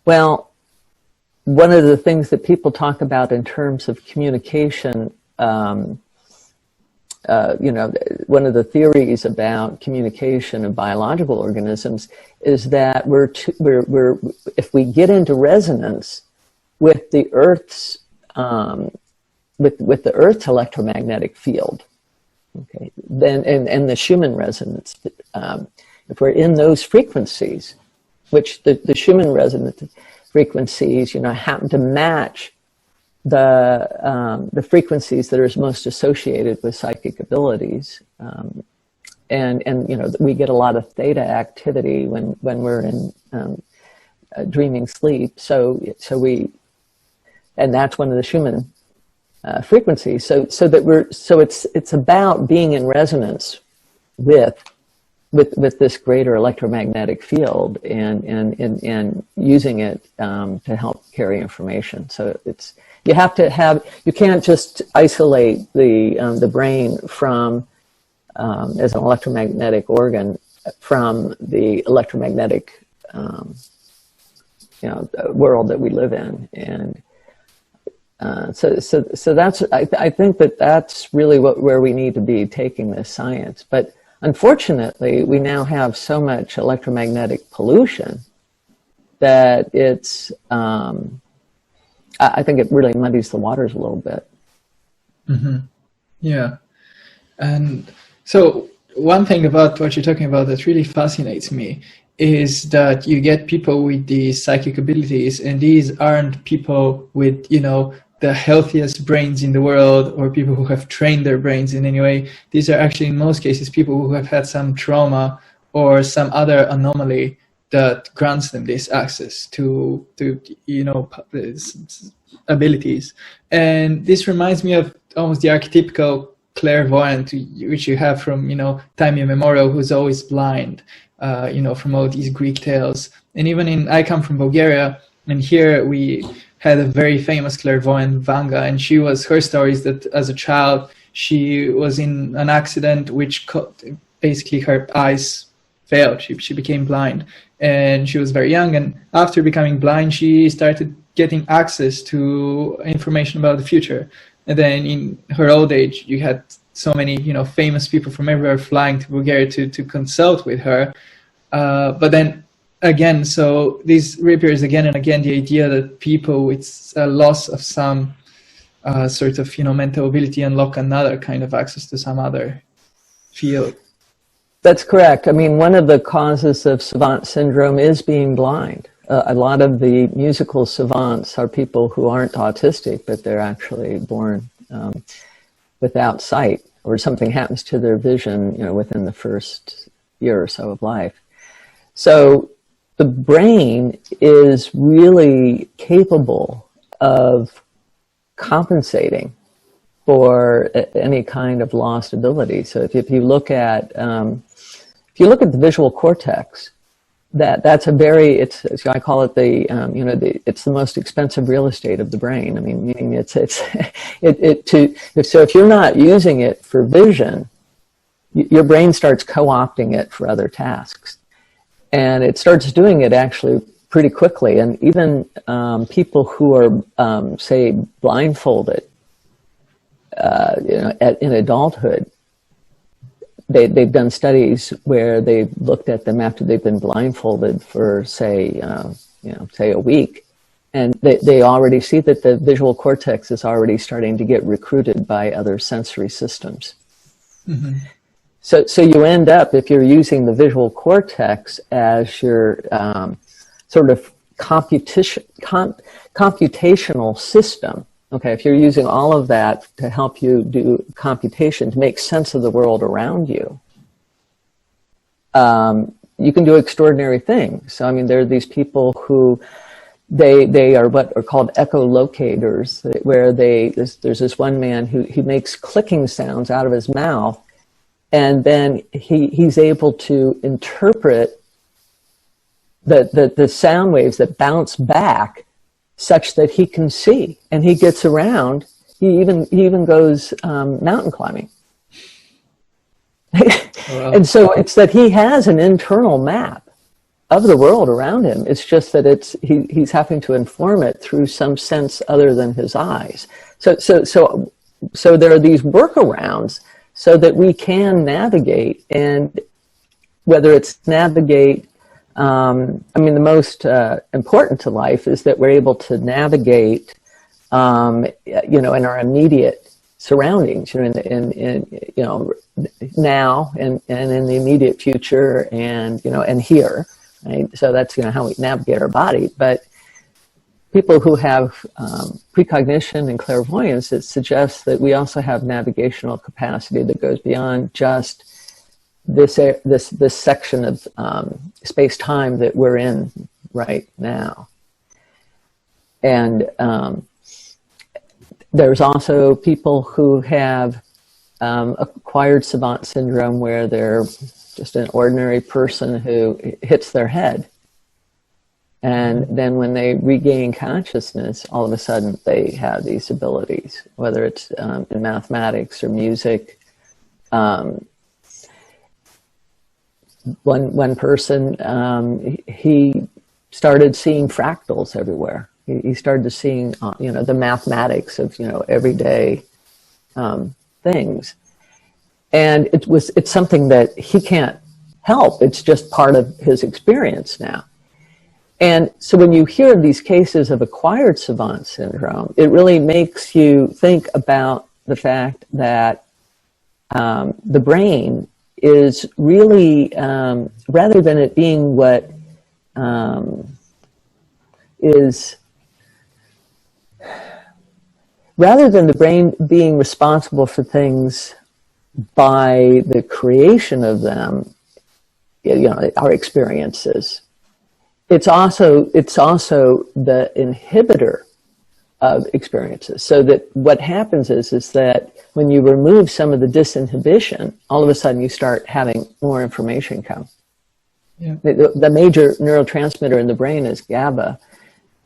Well, one of the things that people talk about in terms of communication, one of the theories about communication of biological organisms is that if we get into resonance with the Earth's with the Earth's electromagnetic field, okay, then and the Schumann resonance, if we're in those frequencies, which the Schumann resonance frequencies, happen to match the frequencies that are most associated with psychic abilities, and we get a lot of theta activity when we're in dreaming sleep. So that's one of the Schumann frequencies. So it's about being in resonance with this greater electromagnetic field and using it to help carry information. So you can't just isolate the brain from as an electromagnetic organ from the electromagnetic world that we live in. And So that's, I think that that's really where we need to be taking this science. But unfortunately, we now have so much electromagnetic pollution that it's, I think it really muddies the waters a little bit. Mm-hmm. Yeah. And so one thing about what you're talking about that really fascinates me is that you get people with these psychic abilities, and these aren't people with, you know, the healthiest brains in the world, or people who have trained their brains in any way. These are actually, in most cases, people who have had some trauma or some other anomaly that grants them this access to you know, abilities. And this reminds me of almost the archetypical clairvoyant, which you have from, you know, time immemorial, who's always blind, you know, from all these Greek tales. And even I come from Bulgaria, and here we had a very famous clairvoyant, Vanga, and her story is that as a child, she was in an accident which basically her eyes failed. She became blind, and she was very young. And after becoming blind, she started getting access to information about the future. And then in her old age, you had so many, you know, famous people from everywhere flying to Bulgaria to consult with her. But then again, so this reappears again and again, the idea that people with a loss of some sort of, you know, mental ability unlock another kind of access to some other field. That's correct. I mean, one of the causes of savant syndrome is being blind. A lot of the musical savants are people who aren't autistic, but they're actually born without sight, or something happens to their vision, you know, within the first year or so of life. So the brain is really capable of compensating for any kind of lost ability. So if you look at the visual cortex, that's a very, I call it the, you know, it's the most expensive real estate of the brain. I mean, meaning so if you're not using it for vision, your brain starts co-opting it for other tasks. And it starts doing it actually pretty quickly. And even people who are, say, blindfolded, you know, in adulthood, they've done studies where they've looked at them after they've been blindfolded for, say, you know, say a week, and they already see that the visual cortex is already starting to get recruited by other sensory systems. Mm-hmm. So you end up, if you're using the visual cortex as your sort of computational system. Okay, if you're using all of that to help you do computation, to make sense of the world around you, you can do extraordinary things. So, I mean, there are these people who, they are what are called echolocators, where there's this one man who makes clicking sounds out of his mouth, and then he's able to interpret the sound waves that bounce back such that he can see, and he gets around. He even goes mountain climbing. Wow. And so it's that he has an internal map of the world around him. It's just that he's having to inform it through some sense other than his eyes. So there are these workarounds so that we can navigate, and whether it's navigate, I mean, the most important to life is that we're able to navigate, you know, in our immediate surroundings, you know, in you know, now and in the immediate future, and, you know, and here, right? So that's, you know, how we navigate our body. But people who have precognition and clairvoyance, it suggests that we also have navigational capacity that goes beyond just this section of space-time that we're in right now. And there's also people who have acquired savant syndrome, where they're just an ordinary person who hits their head. And then when they regain consciousness, all of a sudden they have these abilities, whether it's in mathematics or music. One person, he started seeing fractals everywhere. He started seeing, the mathematics of, everyday things. And it's something that he can't help. It's just part of his experience now. And so when you hear of these cases of acquired savant syndrome, it really makes you think about the fact that the brain is really, rather than it being what rather than the brain being responsible for things by the creation of them, our experiences, it's also the inhibitor of experiences. So that what happens is that when you remove some of the disinhibition, all of a sudden you start having more information come. Yeah. The major neurotransmitter in the brain is GABA,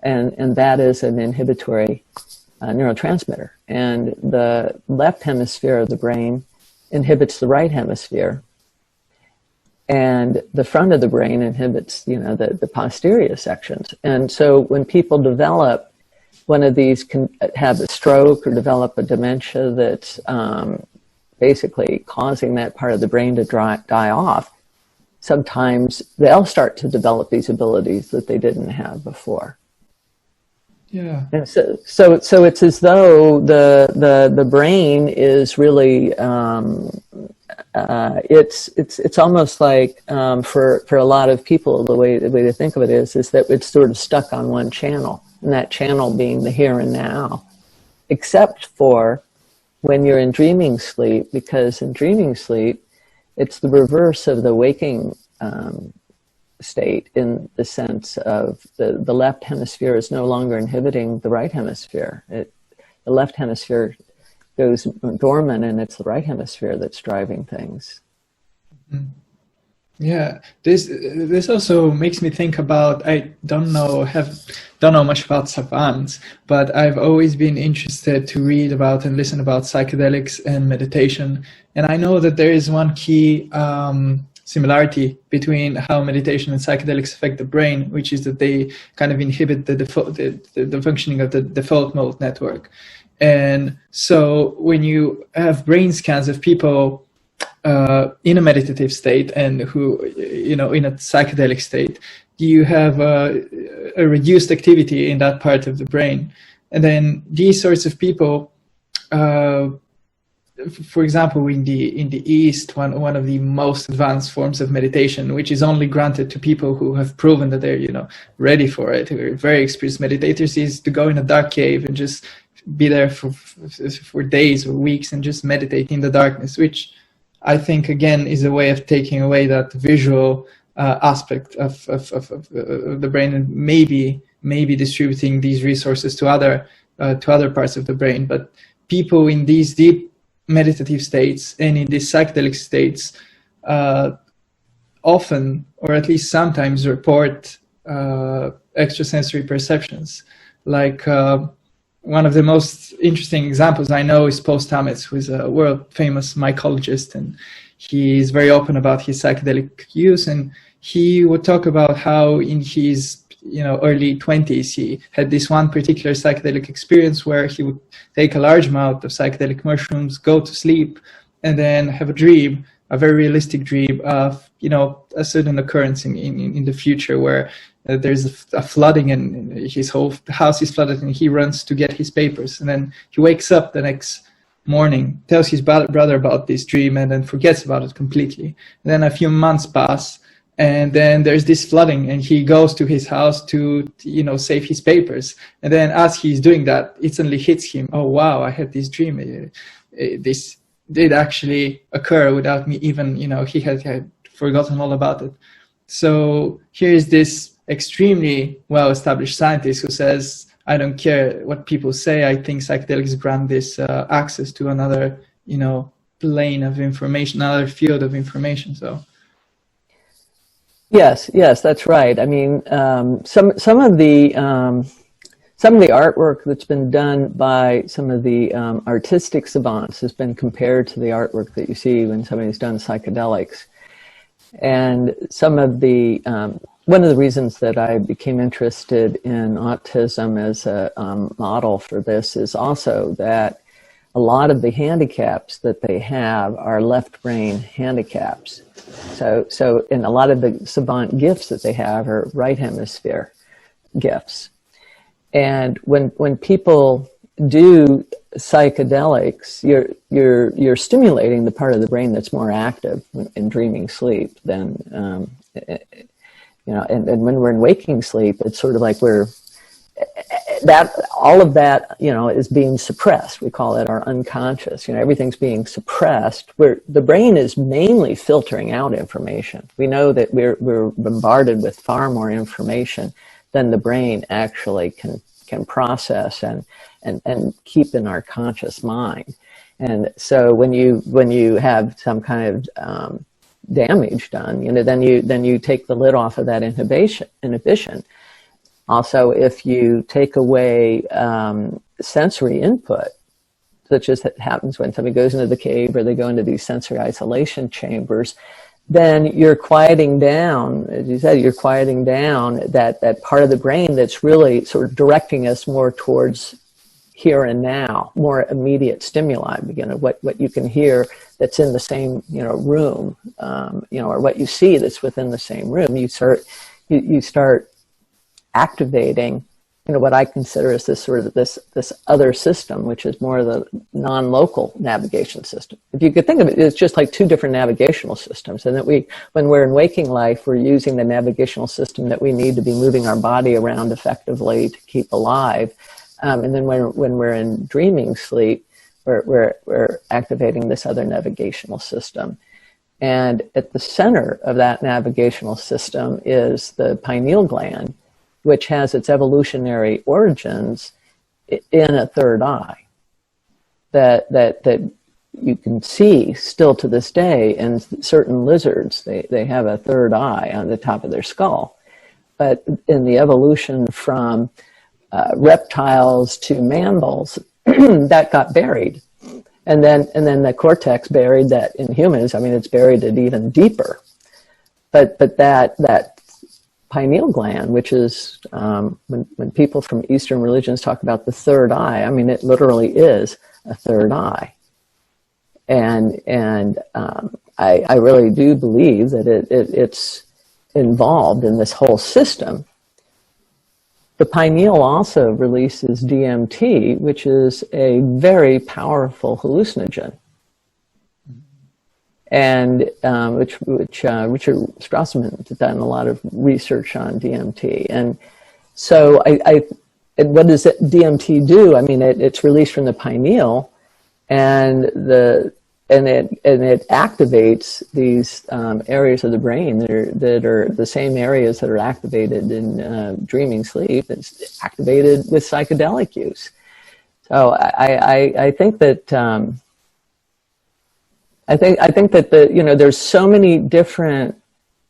and that is an inhibitory neurotransmitter. And the left hemisphere of the brain inhibits the right hemisphere, and the front of the brain inhibits, the posterior sections. And so when people develop one of these, can have a stroke or develop a dementia that's basically causing that part of the brain to die off, sometimes they'll start to develop these abilities that they didn't have before. Yeah. And so it's as though the brain is really it's almost like for a lot of people the way to think of it is that it's sort of stuck on one channel, and that channel being the here and now, except for when you're in dreaming sleep, because in dreaming sleep it's the reverse of the waking state, in the sense of the left hemisphere is no longer inhibiting the right hemisphere. The left hemisphere goes dormant, and it's the right hemisphere that's driving things. Yeah, this also makes me think about, I don't know much about savants, but I've always been interested to read about and listen about psychedelics and meditation. And I know that there is one key similarity between how meditation and psychedelics affect the brain, which is that they kind of inhibit the functioning of the default mode network. And so when you have brain scans of people in a meditative state and who, in a psychedelic state, you have a reduced activity in that part of the brain. And then these sorts of people, for example, in the East, one of the most advanced forms of meditation, which is only granted to people who have proven that they're, ready for it, who are very experienced meditators, is to go in a dark cave and just be there for days or weeks and just meditate in the darkness, which I think, again, is a way of taking away that visual aspect of the brain, and maybe distributing these resources to other parts of the brain. But people in these deep meditative states and in these psychedelic states often, or at least sometimes, report extrasensory perceptions. Like one of the most interesting examples I know is Paul Stamets, who is a world famous mycologist, and he is very open about his psychedelic use. And he would talk about how in his early 20s, he had this one particular psychedelic experience where he would take a large amount of psychedelic mushrooms, go to sleep, and then have a dream, a very realistic dream of, a certain occurrence in the future where there's a flooding and his whole house is flooded, and he runs to get his papers. And then he wakes up the next morning, tells his brother about this dream, and then forgets about it completely. And then a few months pass, and then there's this flooding, and he goes to his house to save his papers. And then as he's doing that, it suddenly hits him, oh wow, I had this dream. This did actually occur without me even, he had forgotten all about it. So here's this extremely well-established scientist who says, I don't care what people say, I think psychedelics grant this access to another, plane of information, another field of information. So. Yes, that's right. I mean, some of the artwork that's been done by some of the artistic savants has been compared to the artwork that you see when somebody's done psychedelics. And some of the, one of the reasons that I became interested in autism as a model for this is also that a lot of the handicaps that they have are left brain handicaps. So and a lot of the savant gifts that they have are right hemisphere gifts. And when people do psychedelics, you're stimulating the part of the brain that's more active in dreaming sleep than you know, and when we're in waking sleep, it's sort of like all of that, you know, is being suppressed. We call it our unconscious. You know, everything's being suppressed. Where the brain is mainly filtering out information. We know that we're bombarded with far more information than the brain actually can process and keep in our conscious mind. And so when you have some kind of damage done, you know, then you take the lid off of that inhibition. Also, if you take away sensory input, such as it happens when somebody goes into the cave or they go into these sensory isolation chambers, then you're quieting down, as you said, you're quieting down that part of the brain that's really sort of directing us more towards here and now, more immediate stimuli, you know, what you can hear that's in the same, you know, room, you know, or what you see that's within the same room. You start activating, you know, what I consider as this sort of this other system, which is more of the non-local navigation system. If you could think of it, it's just like two different navigational systems, and that when we're in waking life, we're using the navigational system that we need to be moving our body around effectively to keep alive. And then when we're in dreaming sleep, we're activating this other navigational system. And at the center of that navigational system is the pineal gland, which has its evolutionary origins in a third eye that you can see still to this day in certain lizards. They have a third eye on the top of their skull. But in the evolution from reptiles to mammals, that got buried. And then the cortex buried that in humans. I mean, it's buried it even deeper. But that pineal gland, which is when people from Eastern religions talk about the third eye, I mean, it literally is a third eye. And I really do believe that it's involved in this whole system. The pineal also releases DMT, which is a very powerful hallucinogen, and which Richard Strassman has done a lot of research on DMT. And so, what does DMT do? I mean, it's released from the pineal, and it activates these areas of the brain that are the same areas that are activated in dreaming sleep. It's activated with psychedelic use. So I think that I think that you know, there's so many different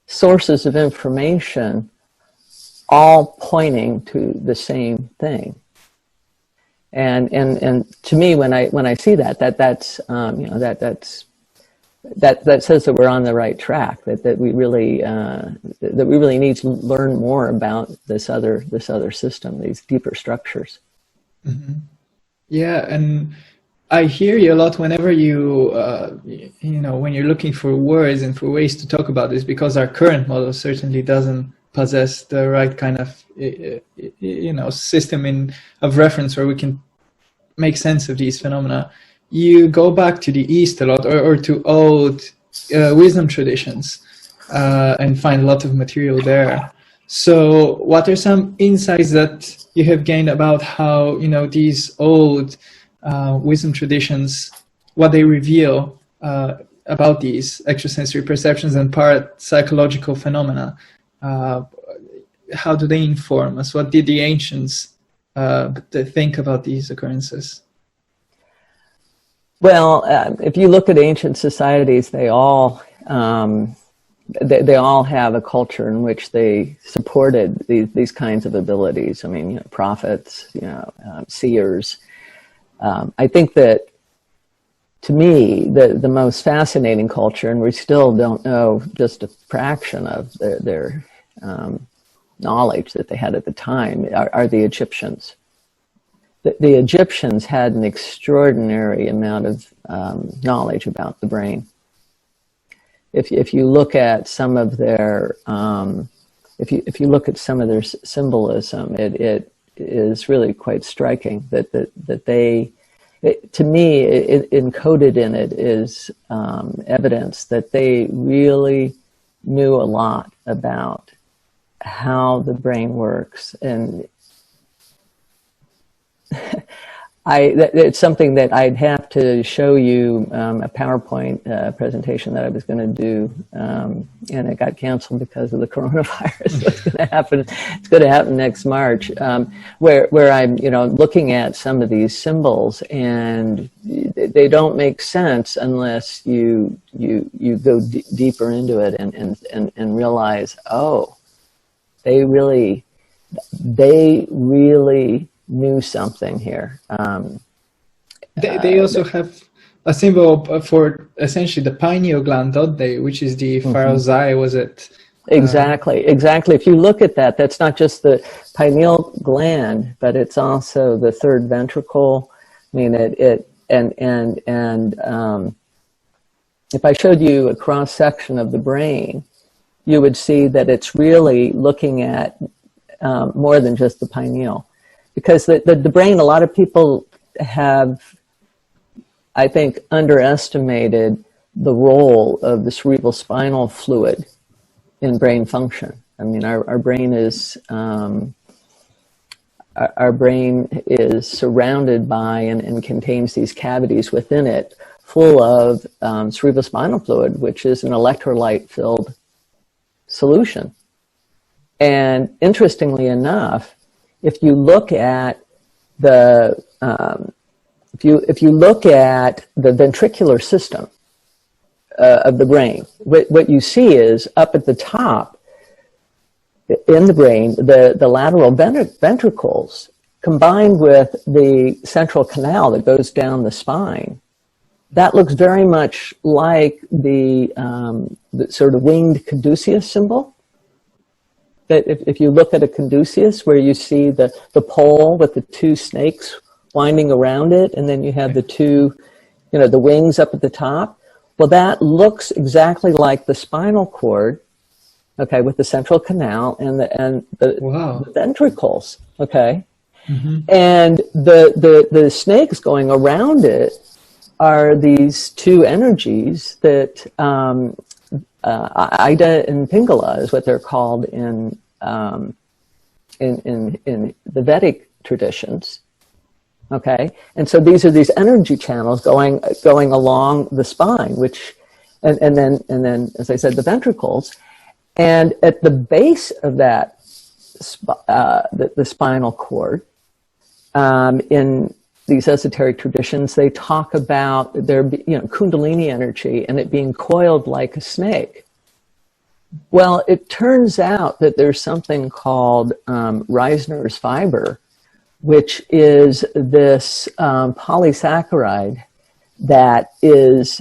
sources of information, all pointing to the same thing. And to me, when I see that's you know, that says that we're on the right track, that we really need to learn more about this other system, these deeper structures. Mm-hmm. Yeah, and I hear you a lot whenever you you know, when you're looking for words and for ways to talk about this, because our current model certainly doesn't possess the right kind of you know, system of reference where we can make sense of these phenomena. You go back to the East a lot, or to old wisdom traditions, and find a lot of material there. So what are some insights that you have gained about how, you know, these old wisdom traditions, what they reveal about these extrasensory perceptions and parapsychological phenomena? How do they inform us? What did the ancients think about these occurrences? Well, if you look at ancient societies, they all have a culture in which they supported these kinds of abilities. I mean, you know, prophets, you know, seers. I think that to me, the most fascinating culture, and we still don't know just a fraction of their knowledge that they had at the time, are the Egyptians. The Egyptians had an extraordinary amount of knowledge about the brain. If you look at some of their if you look at some of their symbolism, it is really quite striking that they, to me, encoded in it is evidence that they really knew a lot about how the brain works. And it's something that I'd have to show you a PowerPoint presentation that I was going to do, and it got canceled because of the coronavirus. So it's going to happen. It's going to happen next March, where I'm, looking at some of these symbols, and they don't make sense unless you go deeper into it and realize, oh, they really knew something here. They also have a symbol for essentially the pineal gland, don't they? Which is the pharaoh's eye, was it? Exactly. If you look at that, that's not just the pineal gland, but it's also the third ventricle. I mean, if I showed you a cross section of the brain, you would see that it's really looking at more than just the pineal. Because the brain, a lot of people have, I think, underestimated the role of the cerebral spinal fluid in brain function. I mean, our brain is surrounded by and contains these cavities within it, full of cerebral spinal fluid, which is an electrolyte-filled solution. And interestingly enough, if you look at the if you look at the ventricular system of the brain, what you see is up at the top in the brain, the lateral ventricles combined with the central canal that goes down the spine. That looks very much like the sort of winged caduceus symbol. That if you look at a caduceus, where you see the pole with the two snakes winding around it, and then you have the two, the wings up at the top. Well, that looks exactly like the spinal cord, okay, with the central canal and the ventricles, okay, and the snakes going around it are these two energies that. Ida and Pingala is what they're called in the Vedic traditions. Okay, and so these are these energy channels going along the spine, which, and then as I said, the ventricles, and at the base of that, the spinal cord, in these esoteric traditions, they talk about their, Kundalini energy and it being coiled like a snake. Well, it turns out that there's something called Reisner's fiber, which is this polysaccharide that it's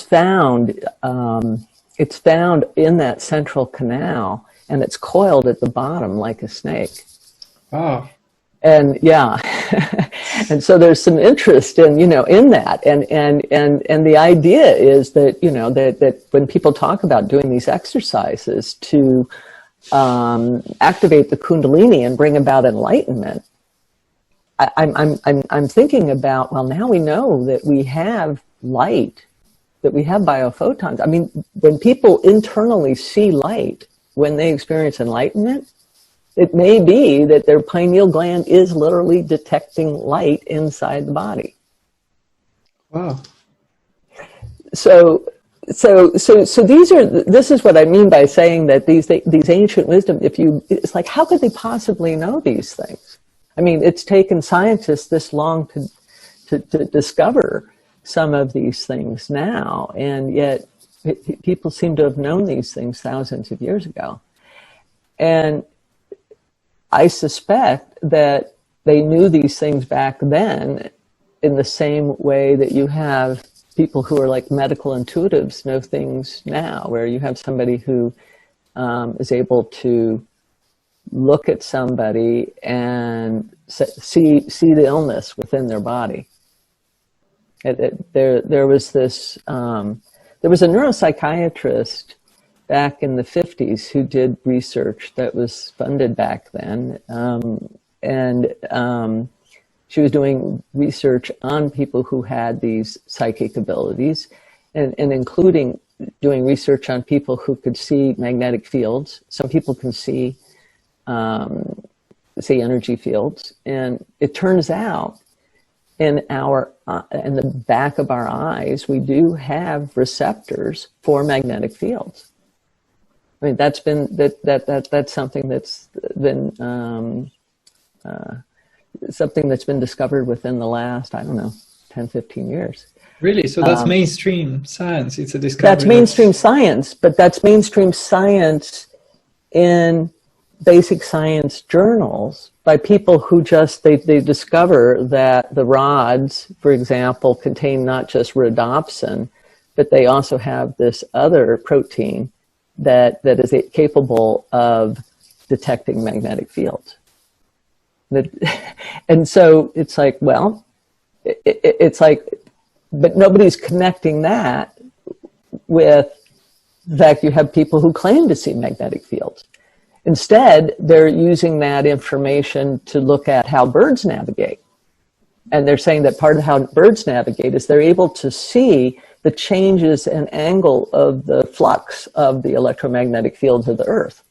found in that central canal, and it's coiled at the bottom like a snake. Oh. And yeah, and so there's some interest in, in that. And the idea is that, that when people talk about doing these exercises to activate the Kundalini and bring about enlightenment, I'm thinking about, well, now we know that we have light, that we have biophotons. I mean, when people internally see light, when they experience enlightenment, it may be that their pineal gland is literally detecting light inside the body. Wow. So this is what I mean by saying that these ancient wisdom, it's like, how could they possibly know these things? I mean, it's taken scientists this long to discover some of these things now, and yet people seem to have known these things thousands of years ago. And I suspect that they knew these things back then in the same way that you have people who are like medical intuitives know things now, where you have somebody who is able to look at somebody and see the illness within their body. There was a neuropsychiatrist back in the 50s who did research that was funded back then, and she was doing research on people who had these psychic abilities, and including doing research on people who could see magnetic fields. Some people can see energy fields, and it turns out in the back of our eyes we do have receptors for magnetic fields. I mean, that's something that's been discovered within the last, I don't know, 10, 15 years. Really? So that's mainstream science. It's a discovery. That's mainstream science, but that's mainstream science in basic science journals by people who they discover that the rods, for example, contain not just rhodopsin, but they also have this other protein that is capable of detecting magnetic fields. And so it's like, well, it's like, but nobody's connecting that with the fact you have people who claim to see magnetic fields. Instead, they're using that information to look at how birds navigate. And they're saying that part of how birds navigate is they're able to see the changes in angle of the flux of the electromagnetic fields of the Earth.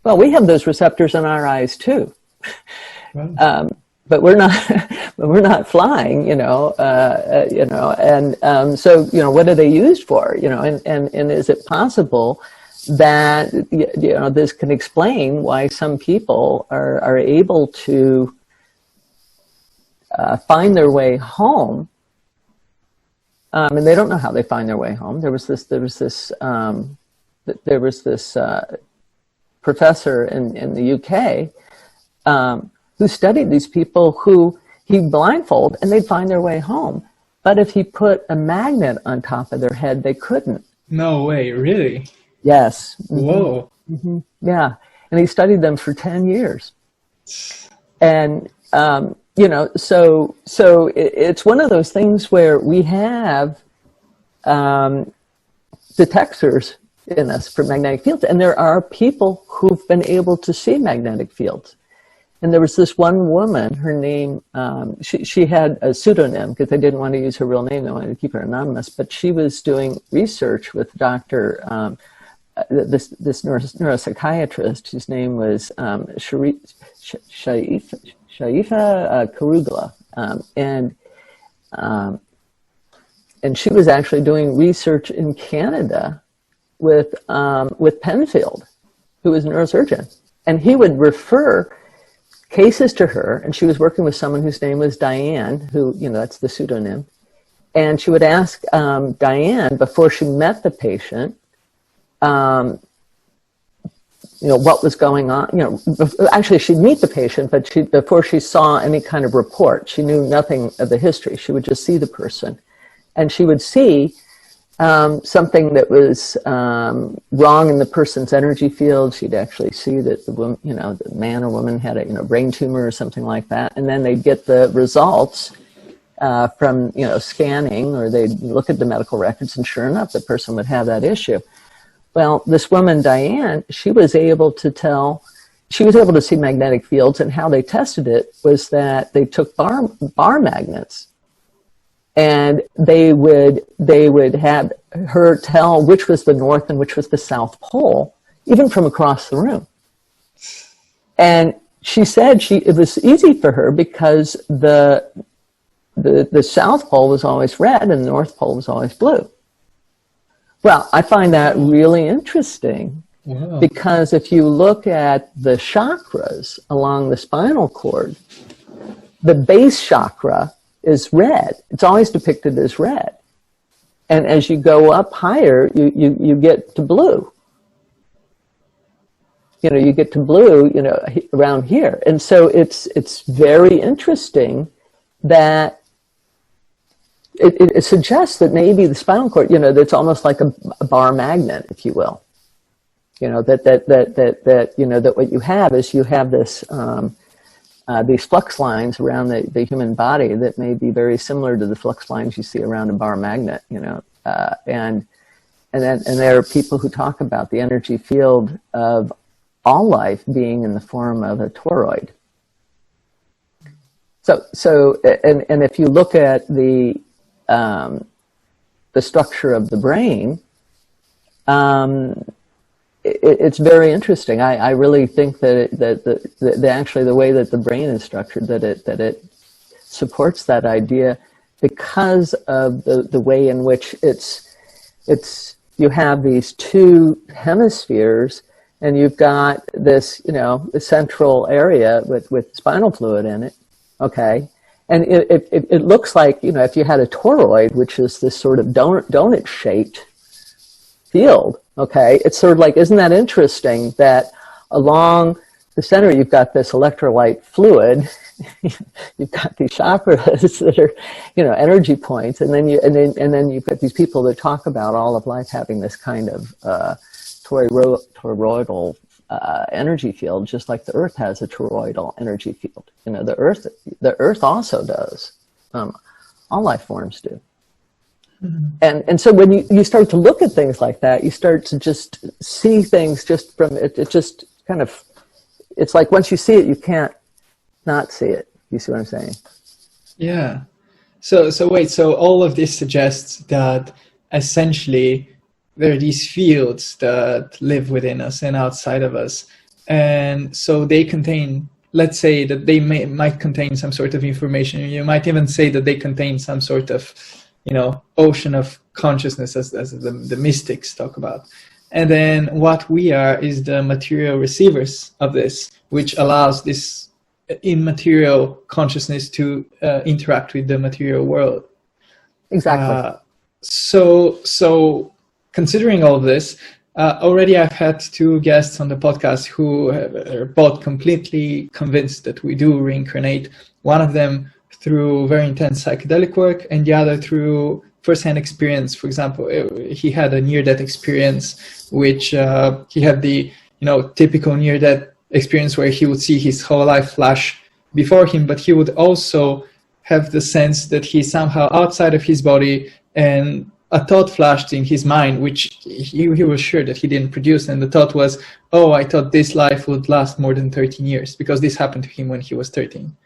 Well, we have those receptors in our eyes too. Wow. But we're not flying, so, what are they used for, and is it possible that, this can explain why some people are able to find their way home, and they don't know how they find their way home. There was this professor in the UK who studied these people who he'd blindfold and they'd find their way home. But if he put a magnet on top of their head, they couldn't. No way, really? Yes. Mm-hmm. Whoa. Mm-hmm. Yeah. And he studied them for 10 years. And, so it's one of those things where we have detectors in us for magnetic fields. And there are people who've been able to see magnetic fields. And there was this one woman, her name, she had a pseudonym because they didn't want to use her real name. They wanted to keep her anonymous. But she was doing research with this neuropsychiatrist whose name was Shaifa Karugla. And she was actually doing research in Canada with Penfield, who was a neurosurgeon. And he would refer cases to her, and she was working with someone whose name was Diane, who, that's the pseudonym. And she would ask Diane, before she met the patient, what was going on. Actually, she'd meet the patient, but before she saw any kind of report, she knew nothing of the history. She would just see the person. And she would see something that was wrong in the person's energy field. She'd actually see that the woman, the man or woman had a brain tumor or something like that. And then they'd get the results from scanning, or they'd look at the medical records, and sure enough, the person would have that issue. Well, this woman Diane, she was able to see magnetic fields, and how they tested it was that they took bar magnets. And they would have her tell which was the North and which was the South Pole, even from across the room. And she said it was easy for her because the South Pole was always red and the North Pole was always blue. Well, I find that really interesting. Wow. Because if you look at the chakras along the spinal cord, the base chakra is red. It's always depicted as red. And as you go up higher, you get to blue. You get to blue, around here. And so it's very interesting that it suggests that maybe the spinal cord, that's almost like a bar magnet, if you will. That what you have is you have this these flux lines around the human body that may be very similar to the flux lines you see around a bar magnet, and there are people who talk about the energy field of all life being in the form of a toroid. So if you look at the structure of the brain, it's very interesting. I really think that actually the way that the brain is structured, that it supports that idea because of the way in which you have these two hemispheres, and you've got this central area with spinal fluid in it. Okay, and it looks like if you had a toroid, which is this sort of donut shaped field. Okay, it's sort of like, isn't that interesting that along the center you've got this electrolyte fluid, you've got these chakras that are energy points, and then you've got these people that talk about all of life having this kind of toroidal energy field, just like the Earth has a toroidal energy field. The Earth also does. All life forms do. Mm-hmm. And so when you start to look at things like that, you start to just see things just from it. It just kind of, it's like once you see it, you can't not see it. You see what I'm saying? Yeah. So wait. So all of this suggests that essentially there are these fields that live within us and outside of us, and so they contain. Let's say that they might contain some sort of information. You might even say that they contain some sort of ocean of consciousness, as the mystics talk about. And then what we are is the material receivers of this, which allows this immaterial consciousness to interact with the material world. Exactly. So considering all of this, already I've had two guests on the podcast who are both completely convinced that we do reincarnate. One of them through very intense psychedelic work, and the other through first-hand experience. For example, he had a near-death experience, which he had the typical near-death experience where he would see his whole life flash before him, but he would also have the sense that he's somehow outside of his body, and a thought flashed in his mind, which he was sure that he didn't produce, and the thought was, oh, I thought this life would last more than 13 years, because this happened to him when he was 13.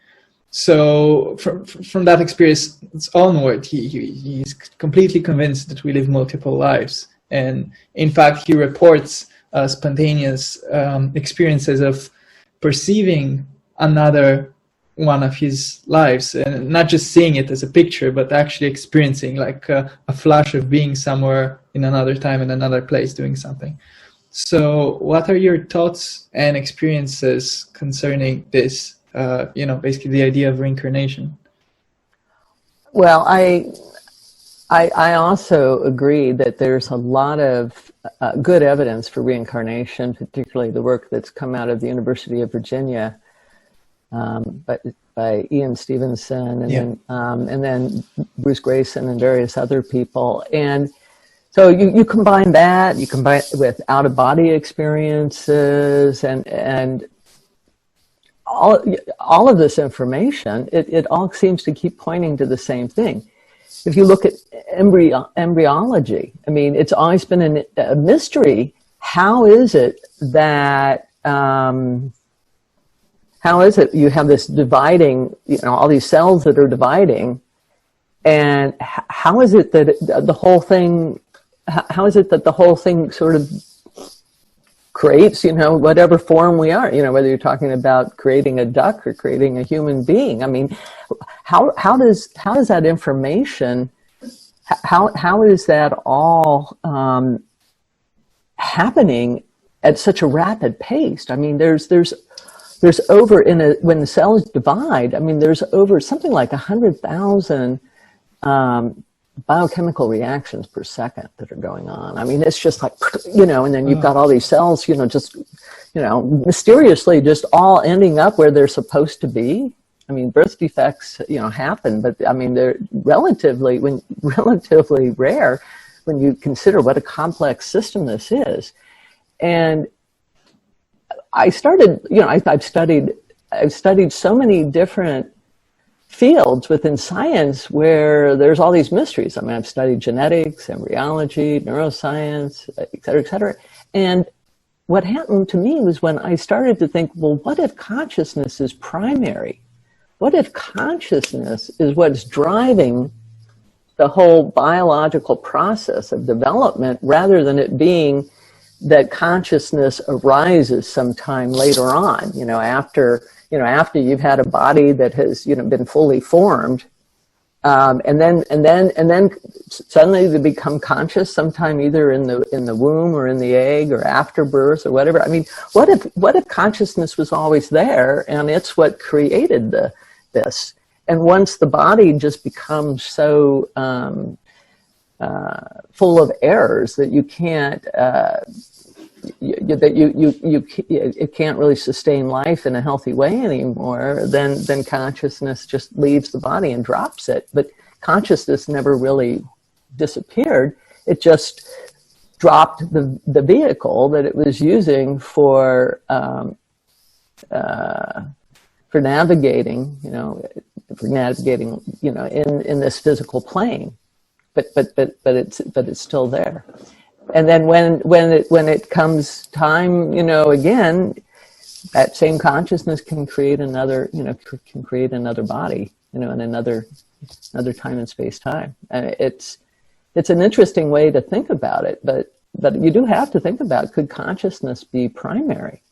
So from that experience onward, he's completely convinced that we live multiple lives. And in fact, he reports spontaneous experiences of perceiving another one of his lives, and not just seeing it as a picture, but actually experiencing like a flash of being somewhere in another time, in another place, doing something. So what are your thoughts and experiences concerning this? Basically the idea of reincarnation. Well, I also agree that there's a lot of good evidence for reincarnation, particularly the work that's come out of the University of Virginia by Ian Stevenson and then Bruce Grayson and various other people. And so you combine that, you combine it with out-of-body experiences and all of this information, it all seems to keep pointing to the same thing. If you look at embryology, I mean, it's always been a mystery. How is it that, you have this dividing, all these cells that are dividing, and how is it that the whole thing sort of creates, whatever form we are, whether you're talking about creating a duck or creating a human being. I mean, how does that information, how is that all happening at such a rapid pace? I mean, there's over when the cells divide, I mean, there's over something like 100,000 biochemical reactions per second that are going on. I mean, it's just like, and then you've got all these cells, just, mysteriously just all ending up where they're supposed to be. I mean, birth defects, happen, but I mean, they're relatively rare when you consider what a complex system this is. And I started, I've studied so many different fields within science where there's all these mysteries. I mean, I've studied genetics, embryology, neuroscience, et cetera, et cetera. And what happened to me was when I started to think, well, what if consciousness is primary? What if consciousness is what's driving the whole biological process of development, rather than it being that consciousness arises sometime later on, after you've had a body that has, been fully formed, and then suddenly they become conscious sometime either in the womb or in the egg or after birth or whatever. I mean, what if consciousness was always there and it's what created this? And once the body just becomes so full of errors that you can't it can't really sustain life in a healthy way anymore, then consciousness just leaves the body and drops it. But consciousness never really disappeared. It just dropped the vehicle that it was using for navigating, in this physical plane. But it's still there. And then when it comes time, again, that same consciousness can create another body, in another time and space time. And it's an interesting way to think about it, but you do have to think about, could consciousness be primary?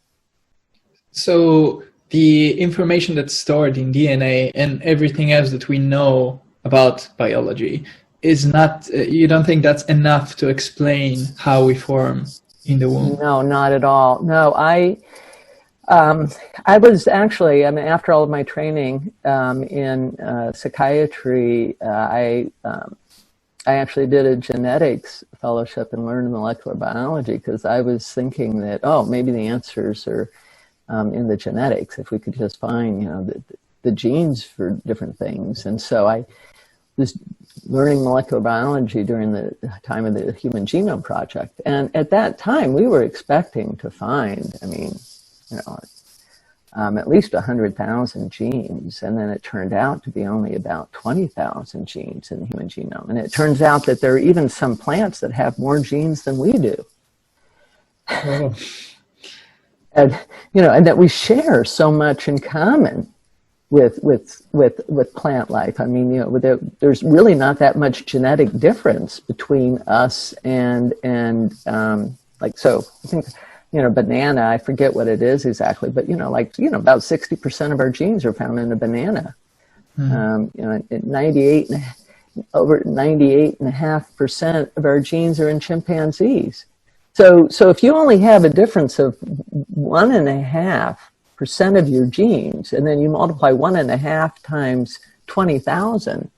So the information that's stored in DNA and everything else that we know about biology is not, you don't think that's enough to explain how we form in the womb? No, not at all. No, I was actually, after all of my training in psychiatry, I actually did a genetics fellowship and learned molecular biology, because I was thinking that, maybe the answers are in the genetics, if we could just find, the genes for different things. And so I was learning molecular biology during the time of the Human Genome Project. And at that time, we were expecting to find, at least 100,000 genes. And then it turned out to be only about 20,000 genes in the human genome. And it turns out that there are even some plants that have more genes than we do. Oh. And, and that we share so much in common with plant life. I mean, there's really not that much genetic difference between us and so I think, banana, I forget what it is exactly, but about 60% of our genes are found in a banana. Over 98.5% of our genes are in chimpanzees. So if you only have a difference of 1.5% of your genes, and then you multiply 1.5 times 20,000,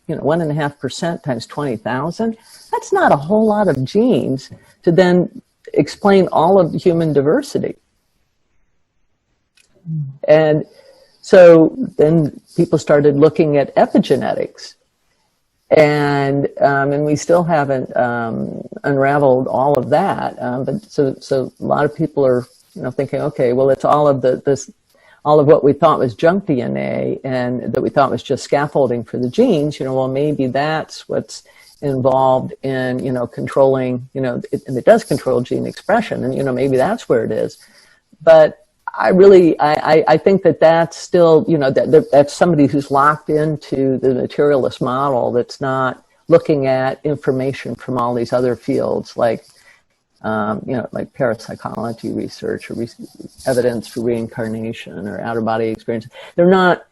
1.5% times 20,000, that's not a whole lot of genes to then explain all of human diversity. And so then people started looking at epigenetics, and we still haven't unraveled all of that. But so a lot of people are thinking, okay, well, it's all of all of what we thought was junk DNA and that we thought was just scaffolding for the genes. Well, maybe that's what's involved in controlling, and it does control gene expression, and maybe that's where it is. But I think that's still, that's somebody who's locked into the materialist model that's not looking at information from all these other fields, like like parapsychology research or evidence for reincarnation or outer body experience. They're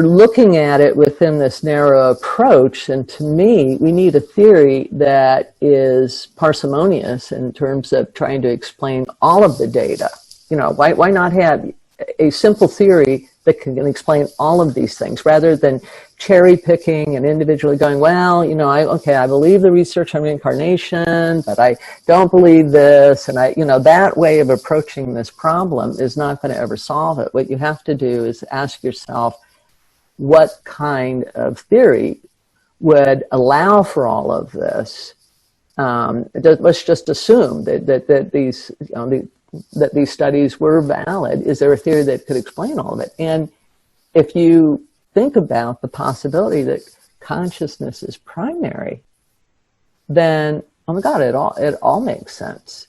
looking at it within this narrow approach, and to me, we need a theory that is parsimonious in terms of trying to explain all of the data. Why not have a simple theory that can explain all of these things, rather than cherry picking and individually going, well, you know, I believe the research on reincarnation, but I don't believe this. And that way of approaching this problem is not going to ever solve it. What you have to do is ask yourself, what kind of theory would allow for all of this? Let's just assume that these, that these studies were valid. Is there a theory that could explain all of it? And if you think about the possibility that consciousness is primary, then, oh my God, it all makes sense.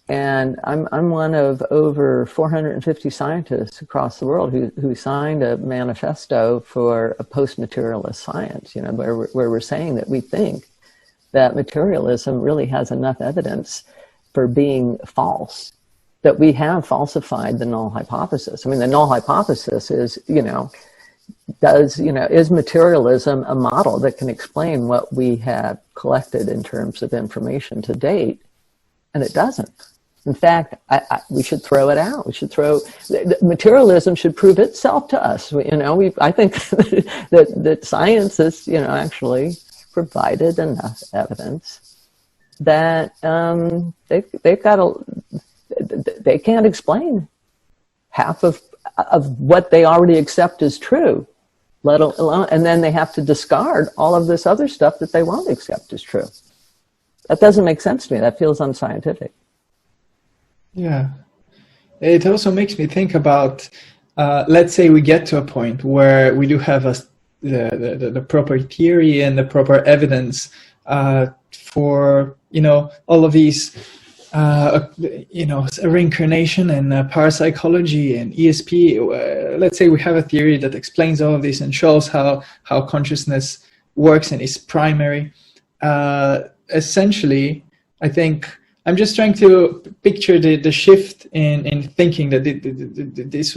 And I'm one of over 450 scientists across the world who signed a manifesto for a post-materialist science, where we're saying that we think that materialism really has enough evidence for being false, that we have falsified the null hypothesis. I mean, the null hypothesis is, is materialism a model that can explain what we have collected in terms of information to date? And it doesn't. In fact, we should throw it out. We should materialism should prove itself to us. I think that science has, actually provided enough evidence that they can't explain half of what they already accept as true, let alone, and then they have to discard all of this other stuff that they won't accept as true. That doesn't make sense to me. That feels unscientific. Yeah. It also makes me think about, let's say we get to a point where we do have the proper theory and the proper evidence for, all of these, reincarnation and parapsychology and ESP. Let's say we have a theory that explains all of this and shows how consciousness works and is primary. Essentially, I think I'm just trying to picture the shift in thinking that this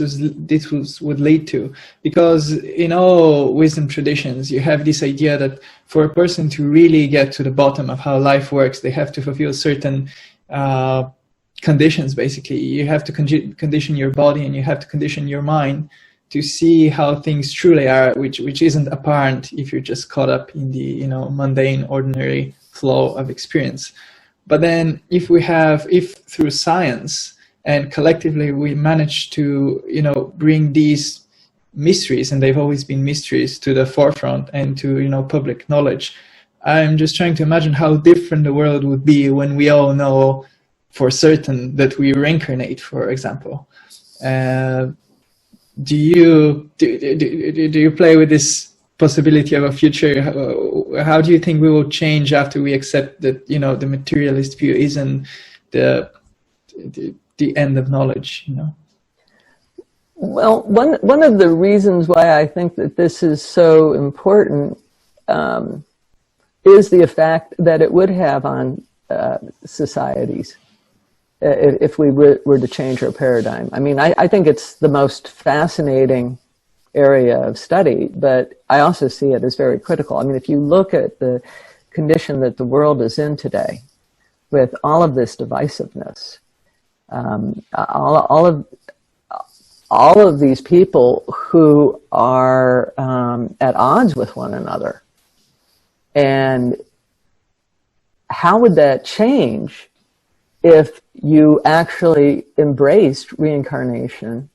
would lead to, because in all wisdom traditions you have this idea that for a person to really get to the bottom of how life works, they have to fulfill certain conditions. Basically, you have to condition your body and you have to condition your mind to see how things truly are, which isn't apparent if you're just caught up in the mundane, ordinary flow of experience. But then if through science and collectively we manage to, bring these mysteries, and they've always been mysteries, to the forefront and to, public knowledge, I'm just trying to imagine how different the world would be when we all know for certain that we reincarnate, for example. Do you play with this possibility of a future? How do you think we will change after we accept that the materialist view isn't the end of knowledge? Well, one of the reasons why I think that this is so important is the effect that it would have on societies if we were to change our paradigm. I mean, I think it's the most fascinating area of study, but I also see it as very critical. I mean, if you look at the condition that the world is in today, with all of this divisiveness, all of these people who are at odds with one another, and how would that change if you actually embraced reincarnation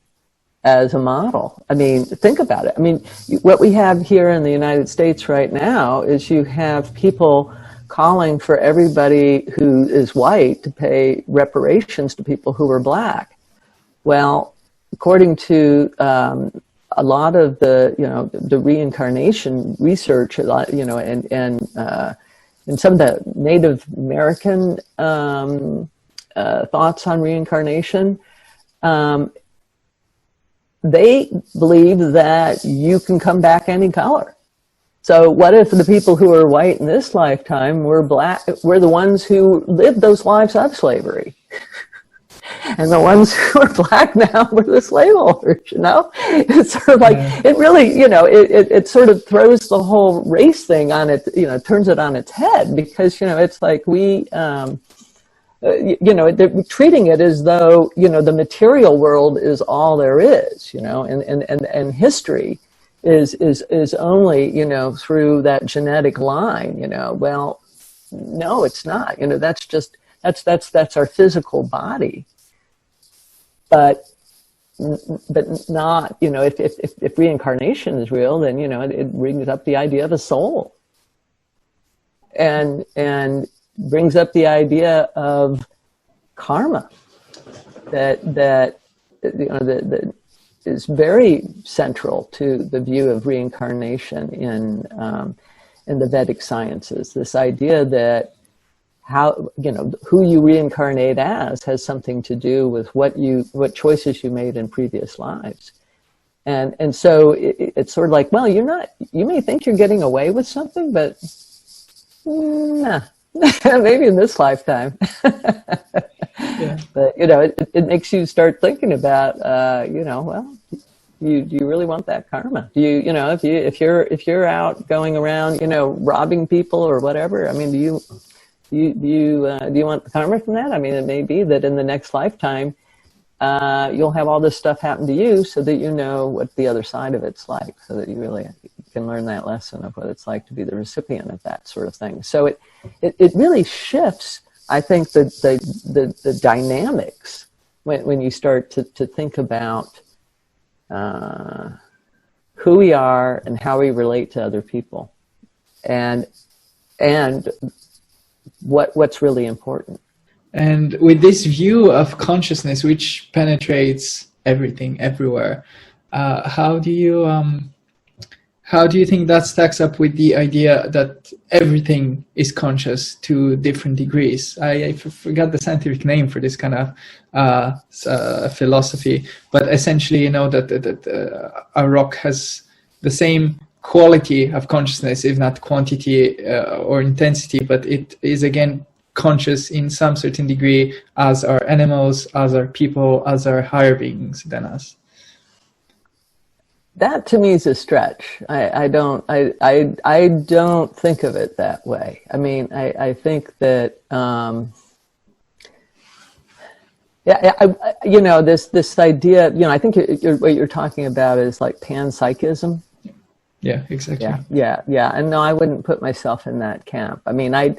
as a model? I mean, think about it. I mean, what we have here in the United States right now is you have people calling for everybody who is white to pay reparations to people who are black. Well, according to a lot of the reincarnation research, and some of the Native American thoughts on reincarnation, they believe that you can come back any color. So what if the people who are white in this lifetime were black, were the ones who lived those lives of slavery? And the ones who are black now were the slave owners, It's sort of like, it really, it sort of throws the whole race thing on it, turns it on its head, because, it's like we, they're treating it as though, the material world is all there is, and history is only, through that genetic line, well, no, it's not, that's our physical body. But not, if reincarnation is real, then, it brings up the idea of a soul, and brings up the idea of karma that is very central to the view of reincarnation in the Vedic sciences. This idea that who you reincarnate as has something to do with what choices you made in previous lives. And so it's sort of like, well, you may think you're getting away with something, but nah, maybe in this lifetime. Yeah. But, it makes you start thinking about, well, do you really want that karma? Do you, if you're out going around, robbing people or whatever, I mean, do you want the karma from that? I mean, it may be that in the next lifetime, you'll have all this stuff happen to you so that you know what the other side of it's like, so that you really can learn that lesson of what it's like to be the recipient of that sort of thing. So it really shifts, I think, the dynamics when you start to think about who we are and how we relate to other people, and what's really important. And with this view of consciousness, which penetrates everything, everywhere, how do you think that stacks up with the idea that everything is conscious to different degrees? I forgot the scientific name for this kind of philosophy, but essentially, that a rock has the same quality of consciousness, if not quantity or intensity, but it is again conscious in some certain degree, as are animals, as are people, as are higher beings than us. That to me is a stretch. I don't think of it that way. I mean, I think that this idea, I think what you're talking about is like panpsychism. Yeah, exactly. Yeah. And no, I wouldn't put myself in that camp. I mean, I'd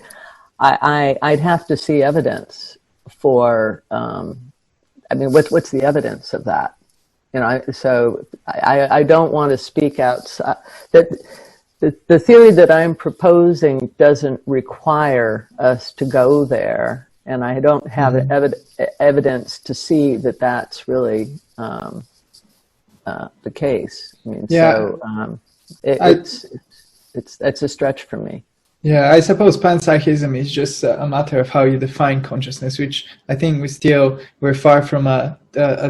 have to see evidence for. What's the evidence of that? So I don't want to speak out. That the theory that I'm proposing doesn't require us to go there, and I don't have evidence to see that that's really the case. I mean, so it's a stretch for me. Yeah, I suppose panpsychism is just a matter of how you define consciousness, which I think we're far from a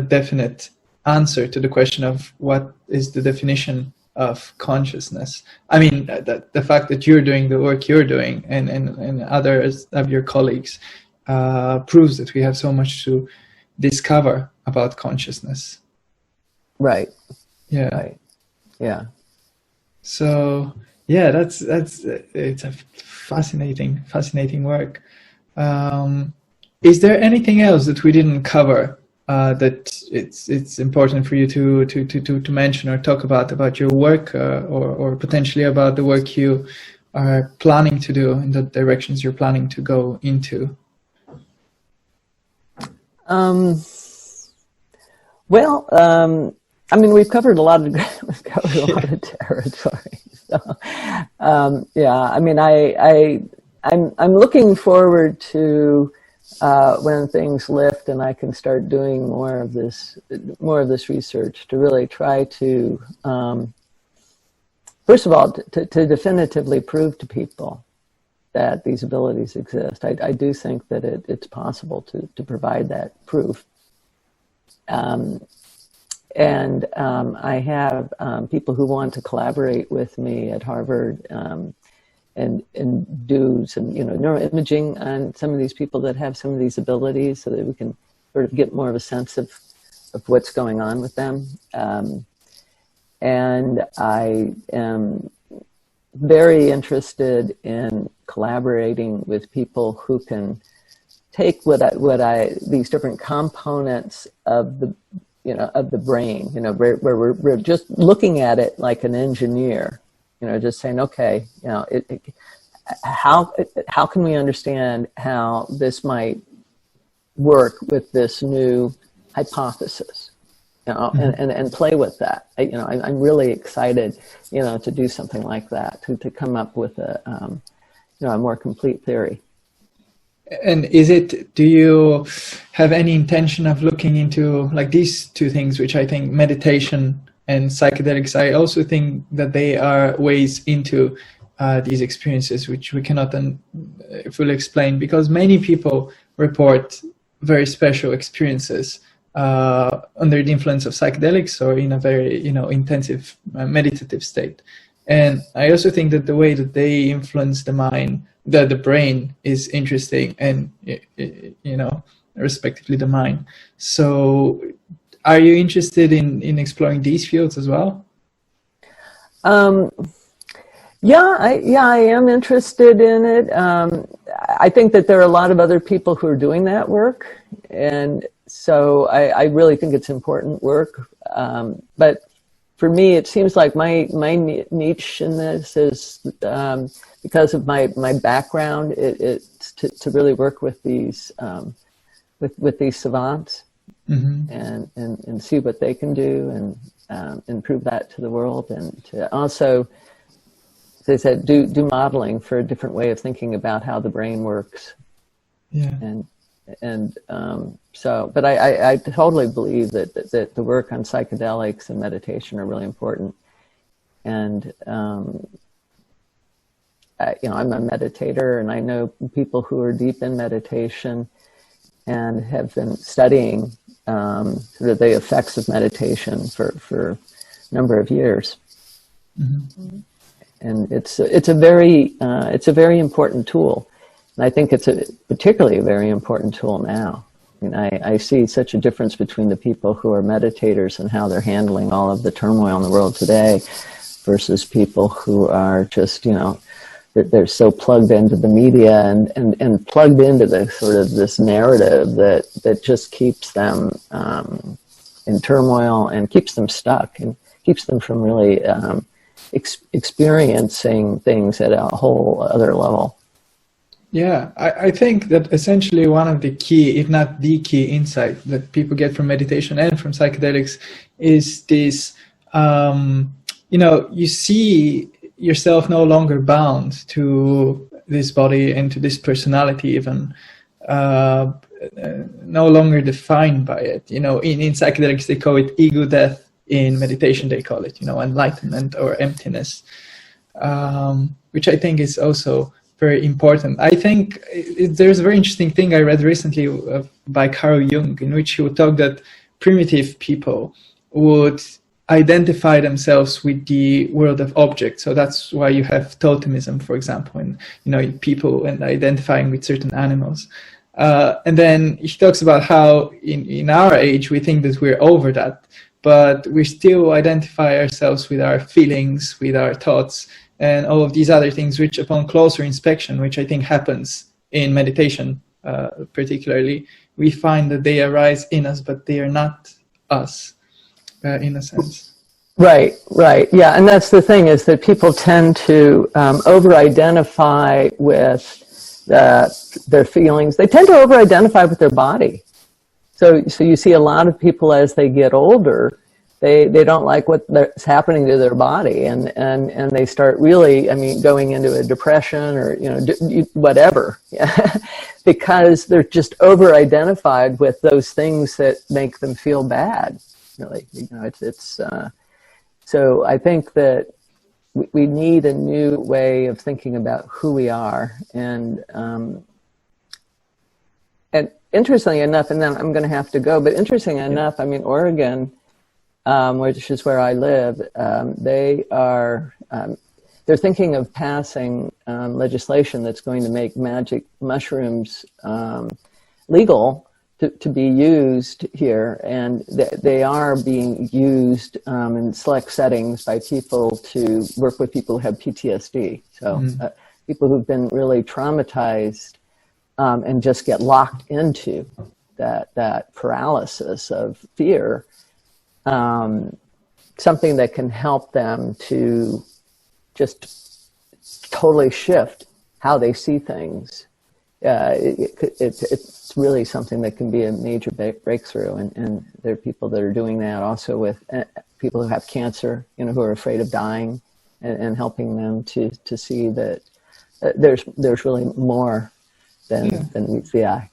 definite answer to the question of what is the definition of consciousness. I mean, the fact that you're doing the work you're doing and others of your colleagues proves that we have so much to discover about consciousness. Right. Yeah. Right. Yeah. So yeah, it's a fascinating work. Is there anything else that we didn't cover that it's important for you to mention or talk about your work, or potentially about the work you are planning to do in the directions you're planning to go into? I mean, we've covered a lot of territory. So, I mean, I'm looking forward to when things lift and I can start doing more of this research to really try to, first of all, to definitively prove to people that these abilities exist. I do think that it's possible to provide that proof. And I have people who want to collaborate with me at Harvard and do some, neuroimaging on some of these people that have some of these abilities, so that we can sort of get more of a sense of what's going on with them. And I am very interested in collaborating with people who can take these different components of the, of the brain, where we're just looking at it like an engineer, just saying, okay, how can we understand how this might work with this new hypothesis, and play with that. I'm really excited, to do something like that, to come up with a more complete theory. And do you have any intention of looking into like these two things, which I think meditation and psychedelics, I also think that they are ways into these experiences, which we cannot then fully explain, because many people report very special experiences under the influence of psychedelics or in a very, intensive meditative state. And I also think that the way that they influence the mind, the brain, is interesting, and respectively the mind. So are you interested in exploring these fields as well? Yeah, I am interested in it. I think that there are a lot of other people who are doing that work, and so I really think it's important work. But for me, it seems like my niche in this is because of my background. It's to really work with these savants, and see what they can do, and prove that to the world, and to also, as I said, do modeling for a different way of thinking about how the brain works. Yeah. But I totally believe that the work on psychedelics and meditation are really important. And I'm a meditator, and I know people who are deep in meditation and have been studying sort of the effects of meditation for a number of years. Mm-hmm. And it's a very important tool, and I think it's particularly a very important tool now. I mean, I see such a difference between the people who are meditators and how they're handling all of the turmoil in the world today, versus people who are just they're so plugged into the media and plugged into the sort of this narrative that just keeps them in turmoil and keeps them stuck and keeps them from really experiencing things at a whole other level. Yeah, I think that essentially one of the key, if not the key insight that people get from meditation and from psychedelics is this, you see yourself no longer bound to this body and to this personality even, no longer defined by it. In psychedelics they call it ego death. In meditation they call it, enlightenment or emptiness, which I think is also very important. I think there's a very interesting thing I read recently by Carl Jung, in which he would talk that primitive people would identify themselves with the world of objects. So that's why you have totemism, for example, and people and identifying with certain animals. And then he talks about how in our age we think that we're over that, but we still identify ourselves with our feelings, with our thoughts, and all of these other things, which upon closer inspection, which I think happens in meditation particularly, we find that they arise in us, but they are not us, in a sense. Right. Yeah, and that's the thing, is that people tend to over-identify with their feelings. They tend to over-identify with their body. So you see a lot of people as they get older, they don't like what's happening to their body, and they start really, going into a depression or whatever, because they're just over-identified with those things that make them feel bad. Really, so I think that we need a new way of thinking about who we are, and interestingly enough, and then I'm going to have to go, but interestingly enough, Oregon, which is where I live, they're thinking of passing legislation that's going to make magic mushrooms legal to be used here, and they are being used in select settings by people to work with people who have PTSD. So people who've been really traumatized and just get locked into that paralysis of fear, something that can help them to just totally shift how they see things. It's really something that can be a major breakthrough, and there are people that are doing that also with people who have cancer, who are afraid of dying, and helping them to see that there's really more than meets the eye.